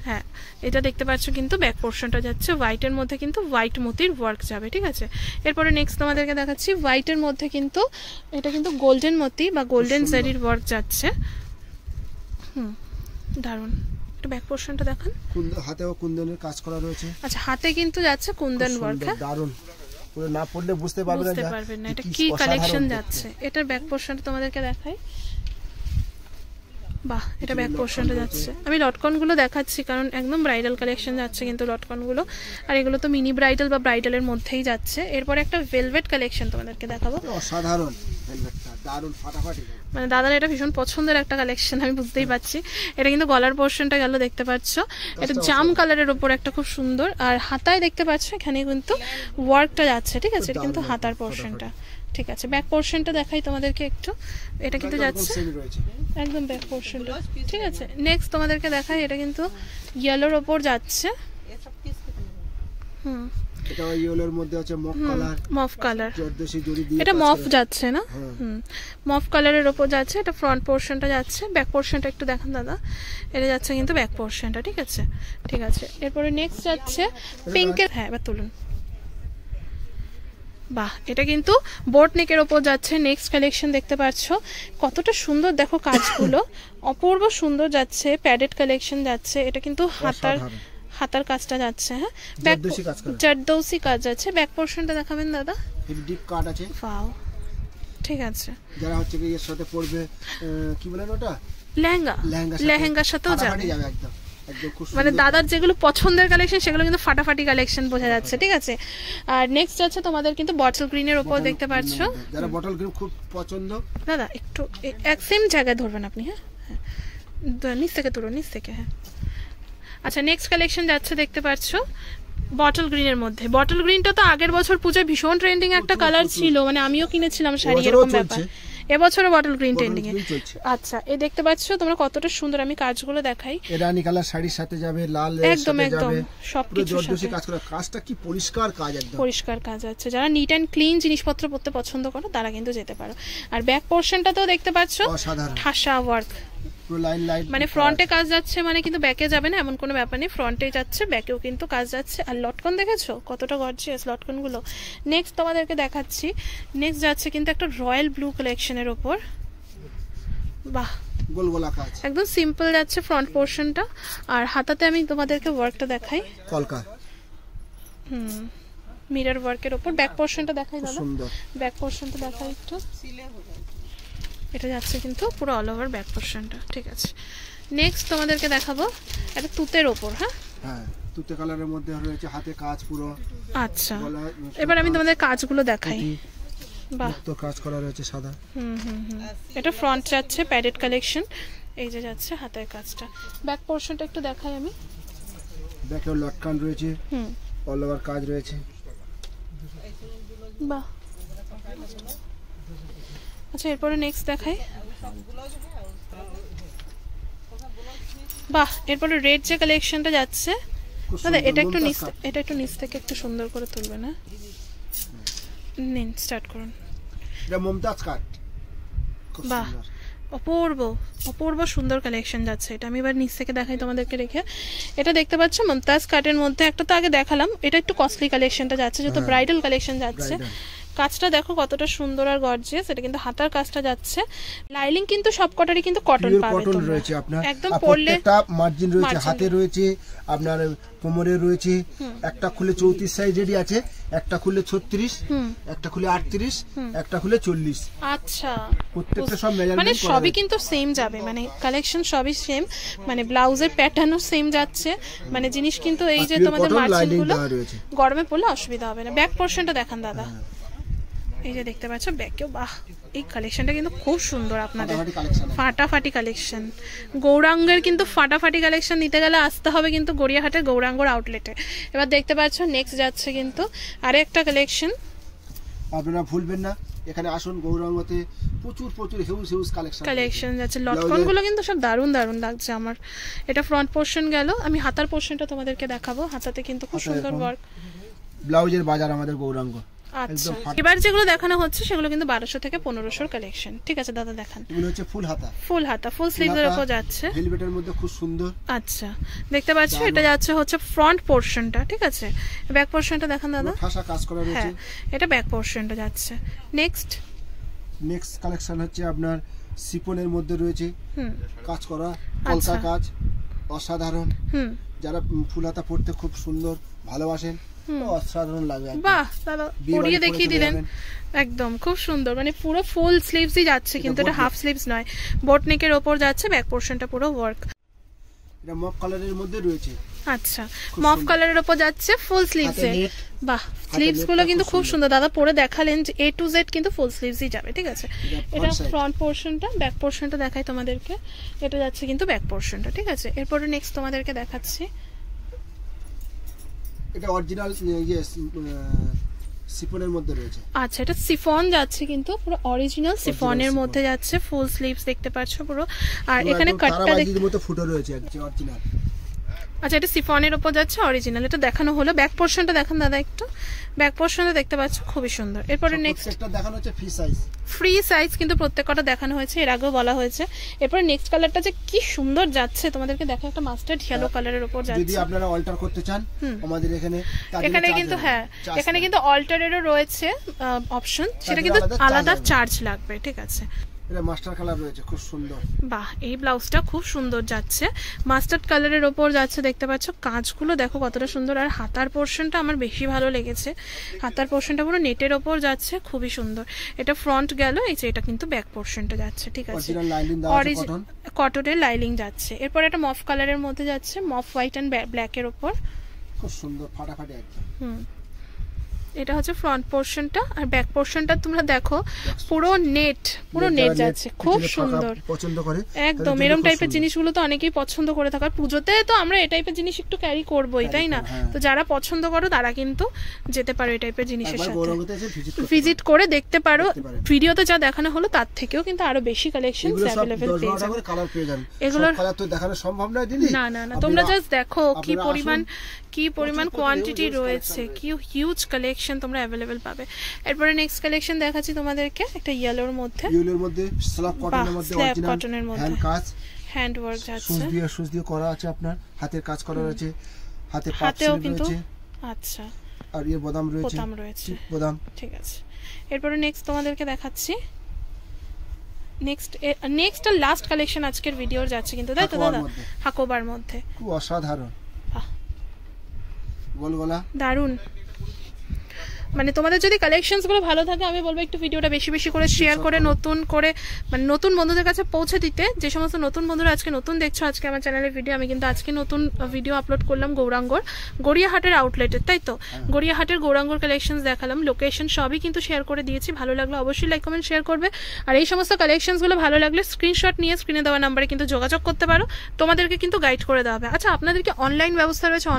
B: হ্যাঁ এটা দেখতে পাচ্ছ কিন্তু ব্যাক পোর্শনটা যাচ্ছে হোয়াইটের মধ্যে কিন্তু হোয়াইট মোতির ওয়ার্ক যাবে, ঠিক আছে। এরপরে নেক্সট তোমাদেরকে দেখাচ্ছি হোয়াইটের মধ্যে কিন্তু এটা কিন্তু গোল্ডেন মোতি বা গোল্ডেন জারির ওয়ার্ক যাচ্ছে, দারুন। একটু ব্যাক পোর্শনটা দেখান,
A: হাতেও কুন্দনের কাজ করা রয়েছে।
B: আচ্ছা হাতে কিন্তু যাচ্ছে কুন্দন ওয়ার্ক,
A: দারুন, পুরো না পড়লে বুঝতে পারবেন
B: না এটা কি কালেকশন যাচ্ছে। এটার ব্যাক পোর্শনটা তোমাদেরকে দেখাই। বাহ, এটা ব্যাক পোর্শনটা যাচ্ছে। আমি লটকন গুলো দেখাচ্ছি কারণ একদম ব্রাইডাল কালেকশন যাচ্ছে কিন্তু লটকন গুলো, আর এগুলো তো মিনি ব্রাইডাল বা ব্রাইডালের মধ্যেই যাচ্ছে। এরপরে একটা ভেলভেট কালেকশন তোমাদেরকে দেখাবো,
A: অসাধারণ ভেলভেটটা, দারুন ফাটাফাটি,
B: মানে দাদার এটা ভীষণ পছন্দের একটা কালেকশন, আমি বুঝতেই পারছি। এটা কিন্তু গলার পোর্শনটা গেল দেখতে পাচ্ছ, এটা জাম কালারের উপর একটা খুব সুন্দর, আর হাতায় দেখতে পাচ্ছ এখানে কিন্তু ওয়ার্কটা যাচ্ছে, ঠিক আছে, এটা কিন্তু হাতার পোর্শনটা, ঠিক আছে। ব্যাক পোর্শনটা দেখাই তোমাদেরকে একটু, এটা কিন্তু যাচ্ছে একদম ব্যাক পোর্শনটা, ঠিক আছে। নেক্সট তোমাদেরকে দেখাই, এটা কিন্তু ইয়েলোর ওপর যাচ্ছে,
A: এটা ইয়েলোর মধ্যে আছে মফ কালার,
B: এটা মফ যাচ্ছে না, মফ কালারের ওপর যাচ্ছে, এটা ফ্রন্ট পোর্শনটা যাচ্ছে। ব্যাক পোর্শনটা একটু দেখান দাদা, এটা যাচ্ছে কিন্তু ব্যাক পোর্শনটা, ঠিক আছে, ঠিক আছে। এরপরে নেক্সট যাচ্ছে পিঙ্কের, হ্যাঁ এবার তুলুন, বাহ এটা কিন্তু বোট নেকের ওপর যাচ্ছে। নেক্সট কালেকশন দেখতে পাচ্ছ কতটা সুন্দর, দেখো কাজগুলো অপূর্ব সুন্দর যাচ্ছে, প্যাডেড কালেকশন যাচ্ছে, এটা কিন্তু হাতার কাজটা যাচ্ছে, হ্যাঁ জারদৌসি কাজ যাচ্ছে। ব্যাক পোর্শনটা দেখাবেন দাদা।
A: হেভি ডিপ কাট আছে।
B: ওয়াও, ঠিক আছে।
A: যারা হচ্ছে কি এর সাথে পরবে কি বলেন ওটা,
B: লেহেঙ্গা, লেহেঙ্গার সাথেও যাবে
A: একদম খুব
B: মানে দাদার যেগুলো পছন্দের কালেকশন সেগুলো কিন্তু ফাটাফাটি কালেকশন বোঝা যাচ্ছে, ঠিক আছে। আর নেক্সট আছে তোমাদের কিন্তু বটল গ্রিনের উপর দেখতে পাচ্ছ,
A: যারা বটল গ্রিন খুব পছন্দ। দাদা
B: একটু এক সেম জায়গায় ধরবেন আপনি, হ্যাঁ নিচ থেকে তুলো, নিচ থেকে, হ্যাঁ। আচ্ছা নেক্সট কালেকশন যাচ্ছে দেখতে পাচ্ছ বটল গ্রিনের মধ্যে। বটল গ্রিনটা তো আগের বছর পূজায় ভীষণ ট্রেন্ডিং একটা কালার ছিল, মানে আমিও কিনেছিলাম শাড়ি এরকম ব্যাপার। এবছরও বটল গ্রিন ট্রেন্ডিং এ। আচ্ছা এই দেখতে পাচ্ছ তোমরা কতটা সুন্দর, আমি কাজগুলো দেখাই।
A: রানী কালার শাড়ির সাথে যাবে, লাল
B: একদম একদম সবকিছু সাথে
A: কাজ করা, কাজটা কি পরিষ্কার কাজ, একদম
B: পরিষ্কার কাজ আছে। যারা নিট এন্ড ক্লিন জিনিসপত্র পরতে পছন্দ করো তারা কিন্তু যেতে পারো। আর ব্যাক পোরশনটাতেও দেখতে পাচ্ছ ঠাসা ওয়ার্ক, মানে ফ্রন্টে কাজ যাচ্ছে মানে কিন্তু ব্যাকে যাবে না এমন কোনো ব্যাপার নেই, ফ্রন্টে যাচ্ছে ব্যাকেও কিন্তু কাজ যাচ্ছে। আর লটকন দেখেছো কতটা গর্জিয়াস লটকন গুলো। নেক্সট তোমাদেরকে দেখাচ্ছি, নেক্সট যাচ্ছে কিন্তু একটা রয়্যাল ব্লু কালেকশনের উপর। বাহ,
A: গোলগোলা কাজ,
B: একদম সিম্পল যাচ্ছে ফ্রন্ট পোরশনটা। আর হাতাতে আমি তোমাদেরকে ওয়ার্কটা দেখাই, কলকা মিরর ওয়ার্কের উপর। ব্যাক পোরশনটা দেখাই দাদা, ব্যাক পোরশনটা দেখাই একটু। এটা যাচ্ছে কিন্তু পুরো অল ওভার ব্যাক পোরশনটা, ঠিক আছে। নেক্সট তোমাদেরকে দেখাবো একটা তুতের ওপর, হ্যাঁ
A: তুতে কালারের মধ্যে রয়েছে, হাতে কাজ পুরো।
B: আচ্ছা এবার আমি তোমাদের কাজগুলো দেখাই। বাহ,
A: তো কাজ করা রয়েছে সাদা।
B: এটা ফ্রন্ট যাচ্ছে প্যাডেড কালেকশন, এই যে যাচ্ছে হাতের কাজটা। ব্যাক পোরশনটা একটু দেখাই আমি।
A: ব্যাকেও লটকান রয়েছে, অল ওভার কাজ রয়েছে।
B: বাহ, আচ্ছা এরপরে নেক্সট দেখাই। বাহ, এরপরে রেড যে কালেকশনটা যাচ্ছে দাদা, এটা একটু নিচ থেকে একটু সুন্দর করে তুলবে না, নিন স্টার্ট করুন।
A: এটা মমতাজ কাট,
B: বাহ অপূর্ব সুন্দর কালেকশন যাচ্ছে। এটা আমি এবার নিচ থেকে দেখাই তোমাদেরকে রেখে। এটা দেখতে পাচ্ছ মমতাজ কাটের মধ্যে, একটা তো আগে দেখালাম, এটা একটু কস্টলি কালেকশনটা যাচ্ছে, যেহেতু ব্রাইডাল কালেকশন যাচ্ছে। কাজটা দেখো কতটা সুন্দর আর গর্জিয়াস। এটা কিন্তু হাতার কাজটা যাচ্ছে, লাইলিং কিন্তু সবকটারই কিন্তু কটন পাবে তোমরা,
A: রয়েছে আপনার
B: একদম পরলে
A: একটা মার্জিন রয়েছে, হাতে রয়েছে আপনার, কোমরে রয়েছে। একটা খুলে 34 সাইজেরই আছে, একটা খুলে 36, একটা খুলে 38, একটা খুলে 40।
B: আচ্ছা
A: প্রত্যেকটা সব মেজারমেন্ট
B: মানে সবই কিন্তু সেম যাবে, মানে কালেকশন সবই সেম, মানে ব্লাউজের প্যাটার্নও সেম যাচ্ছে, মানে জিনিস কিন্তু এই যে তোমাদের মার্জিনগুলো গরমে পড়লে অসুবিধা হবে না। ব্যাক পোরশনটা দেখান দাদা, এই যে দেখতে পাচ্ছ ব্যাকেও। বাহ, এই কালেকশনটা কিন্তু খুব সুন্দর, আপনাদের ফাটাফাটি কালেকশন। গৌরাঙ্গের কিন্তু ফাটাফাটি কালেকশন নিতে গেলে আসতে হবে কিন্তু গড়িয়াহাটের গৌরাঙ্গর আউটলেটে। এবার দেখতে পাচ্ছ নেক্সট যাচ্ছে কিন্তু আরেকটা কালেকশন,
A: আপনারা ভুলবেন না এখানে আসুন, গৌরাঙ্গতে প্রচুর হিউজ কালেকশন
B: যাচ্ছে। লটকন গুলো কিন্তু সব দারুণ লাগছে আমার। এটা ফ্রন্ট পোরশন গেল, আমি হাতার পোরশনটা তোমাদেরকে দেখাবো। হাতাতে কিন্তু খুব সুন্দর ওয়ার্ক।
A: ব্লাউজের বাজার আমাদের গৌরাঙ্গ।
B: আচ্ছা এবার যেগুলো দেখানো হচ্ছে সেগুলো কিন্তু 1200 থেকে 1500 কালেকশন, ঠিক আছে দাদা দেখান।
A: এগুলো হচ্ছে ফুল হাতা
B: ফুল স্লিভের উপর যাচ্ছে,
A: ভেলভেটের মধ্যে খুব সুন্দর।
B: আচ্ছা দেখতে পাচ্ছ এটা যাচ্ছে হচ্ছে ফ্রন্ট পোরশনটা, ঠিক আছে। ব্যাক পোরশনটা দেখান দাদা,
A: ঠাসা কাজ করা রয়েছে।
B: হ্যাঁ এটা ব্যাক পোরশনটা যাচ্ছে। নেক্সট
A: কালেকশন হচ্ছে আপনার সিফনের মধ্যে রয়েছে, কাজ করা কলকা কাজ, অসাধারণ। যারা ফুল হাতা পরতে খুব সুন্দর ভালোবাসেন, অসাধারণ লাগে।
B: বাহ দাদা পরিয়ে দেখিয়ে দিলেন, একদম খুব সুন্দর, মানে পুরো ফুল স্লিভসই যাচ্ছে, কিন্তু এটা হাফ স্লিভস নয়, বোট নেকের ওপর যাচ্ছে। ব্যাক পোরশনটা পুরো ওয়ার্ক,
A: এটা মফ কালারের মধ্যে রয়েছে।
B: আচ্ছা মফ কালারের উপর যাচ্ছে ফুল স্লিভসে। বাহ, স্লিভস গুলো কিন্তু খুব সুন্দর, দাদা পরে দেখালেন যে A to Z কিন্তু ফুল স্লিভসই যাবে, ঠিক আছে। এটা ফ্রন্ট পোরশনটা, ব্যাক পোরশনটা দেখাই তোমাদেরকে। এটা যাচ্ছে কিন্তু ব্যাক পোরশনটা, ঠিক আছে। এরপরে নেক্সট তোমাদেরকে দেখাচ্ছি,
A: এটা অরিজিনাল সিফনের মধ্যে রয়েছে।
B: আচ্ছা এটা সিফন যাচ্ছে কিন্তু পুরো অরিজিনাল সিফনের মধ্যে যাচ্ছে, ফুল স্লিভস দেখতে পাচ্ছ পুরো। আর এখানে কাটটা দেখতে
A: মতো ফুটো রয়েছে একদম অরিজিনাল।
B: আচ্ছা এটা সিফনের উপর যাচ্ছে অরিজিনাল, এটা দেখানো হলো। ব্যাক পোরশনটা দেখান দাদা একটু, ব্যাক পোরশনটা দেখতে পাচ্ছ খুবই সুন্দর। এরপরে নেক্সট
A: একটা দেখানো হচ্ছে
B: ফ্রি সাইজ কিন্তু প্রত্যেকটা দেখানো হয়েছে, এর আগেও বলা হয়েছে। এরপরে নেক্সট কালারটা যে কি সুন্দর যাচ্ছে তোমাদেরকে দেখো, একটা মাস্টার্ড ইয়েলো কালারের উপর যাচ্ছে।
A: যদি আপনারা অল্টার করতে চান আমাদের এখানে
B: কিন্তু হ্যাঁ এখানে কিন্তু অল্টারেরও রয়েছে অপশন, সেটা কিন্তু আলাদা চার্জ লাগবে, ঠিক আছে।
A: এটা মাস্টার কালার রয়েছে, খুব সুন্দর।
B: বাহ, এই ব্লাউজটা খুব সুন্দর যাচ্ছে, মাস্টার্ড কালারের ওপর যাচ্ছে, দেখতে পাচ্ছ কাজগুলো দেখো কতটা সুন্দর। আর হাতার পোর্শনটা আমার বেশি ভালো লেগেছে, হাতার পোর্শনটা পুরো নেটের ওপর যাচ্ছে, খুবই সুন্দর। এটা ফ্রন্ট গেল, এই যে এটা কিন্তু ব্যাক পোর্শনটা যাচ্ছে, ঠিক আছে, কটনের লাইলিং যাচ্ছে। এরপর একটা মফ কালারের মধ্যে যাচ্ছে, মফ হোয়াইট এন্ড ব্ল্যাকের ওপর,
A: খুব সুন্দর ফাটাফাটি একদম।
B: এটা হচ্ছে ফ্রন্ট পোর্শনটা। আর ব্যাক পোর্শনটা তোমরা দেখো পুরো নেট যাচ্ছে, খুব সুন্দর,
A: পছন্দ করে
B: একদম। এরকম টাইপের জিনিসগুলো তো অনেকেই পছন্দ করে থাকে, আর পুজোতে তো আমরা এই টাইপের জিনিস একটু ক্যারি করবোই, তাই না? তো যারা পছন্দ করো তারা কিন্তু যেতে পারো এই টাইপের জিনিসের সাথে, ভিজিট করে দেখতে পারো। ভিডিওতে যা দেখানো হলো তার থেকেও কিন্তু আরো বেশি কালেকশন अवेलेबल পেয়ে যাবে।
A: এগুলোর কালার তো দেখানো সম্ভব নয় দিদি।
B: না, তোমরা জাস্ট দেখো কি পরিমাণ কোয়ান্টিটি রয়েছে, কি হিউজ কালেকশন তোমরা अवेलेबल পাবে। এরপরে নেক্সট কালেকশন দেখাচ্ছি তোমাদেরকে, একটা ইয়েলোর মধ্যে
A: স্ল্যাব কটনের মধ্যে
B: হ্যান্ড ওয়ার্ক যাচ্ছে,
A: সুজ দিয়ে করা আছে, আপনার হাতের কাজ করা রয়েছে,
B: হাতেও কিন্তু আচ্ছা,
A: আর এর বোতাম রয়েছে, বোতাম,
B: ঠিক আছে। এরপরে নেক্সট তোমাদেরকে দেখাচ্ছি, নেক্সট আর লাস্ট কালেকশন আজকের ভিডিওর যাচ্ছে কিন্তু, তাই তো দাদা? হাকোবার মধ্যে
A: খুব অসাধারণ গোল গলা,
B: দারুন। মানে তোমাদের যদি কালেকশনস গুলো ভালো থাকে, আমি বলবো একটু ভিডিওটা বেশি বেশি করে শেয়ার করে নতুন বন্ধুদের কাছে পৌঁছে দিতে। যে সমস্ত নতুন বন্ধুরা আজকে নতুন দেখছো আজকে আমার চ্যানেলের ভিডিও, আমি কিন্তু আজকে নতুন ভিডিও আপলোড করলাম গড়িয়াহাটের আউটলেটের, তাই তো? গড়িয়াহাটের গৌরাঙ্গর কালেকশনস দেখালাম, লোকেশন সবই কিন্তু শেয়ার করে দিয়েছি। ভালো লাগলো অবশ্যই লাইক কমেন্ট শেয়ার করবে। আর এই সমস্ত কালেকশনস গুলো ভালো লাগলে স্ক্রিনশট নিয়ে স্ক্রিনে দেওয়া নাম্বারে কিন্তু যোগাযোগ করতে পারো, তোমাদেরকে কিন্তু গাইড করে দেওয়া হবে। আচ্ছা, আপনাদের কি অনলাইন ব্যবস্থা রয়েছে?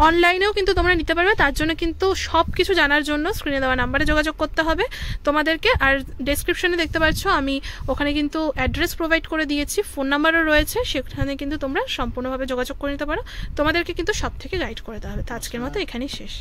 B: অনলাইনেও কিন্তু তোমরা নিতে পারবে, তার জন্য কিন্তু সবকিছু জানার জন্য স্ক্রিনে দেওয়া নাম্বারে যোগাযোগ করতে হবে তোমাদেরকে। আর ডেসক্রিপশনে দেখতে পাচ্ছ আমি ওখানে কিন্তু অ্যাড্রেস প্রোভাইড করে দিয়েছি, ফোন নাম্বারও রয়েছে, সেখানে কিন্তু তোমরা সম্পূর্ণভাবে যোগাযোগ করে নিতে পারো। তোমাদেরকে কিন্তু সব থেকে গাইড করে দেওয়া হবে। তো আজকের মতো এখানেই শেষ।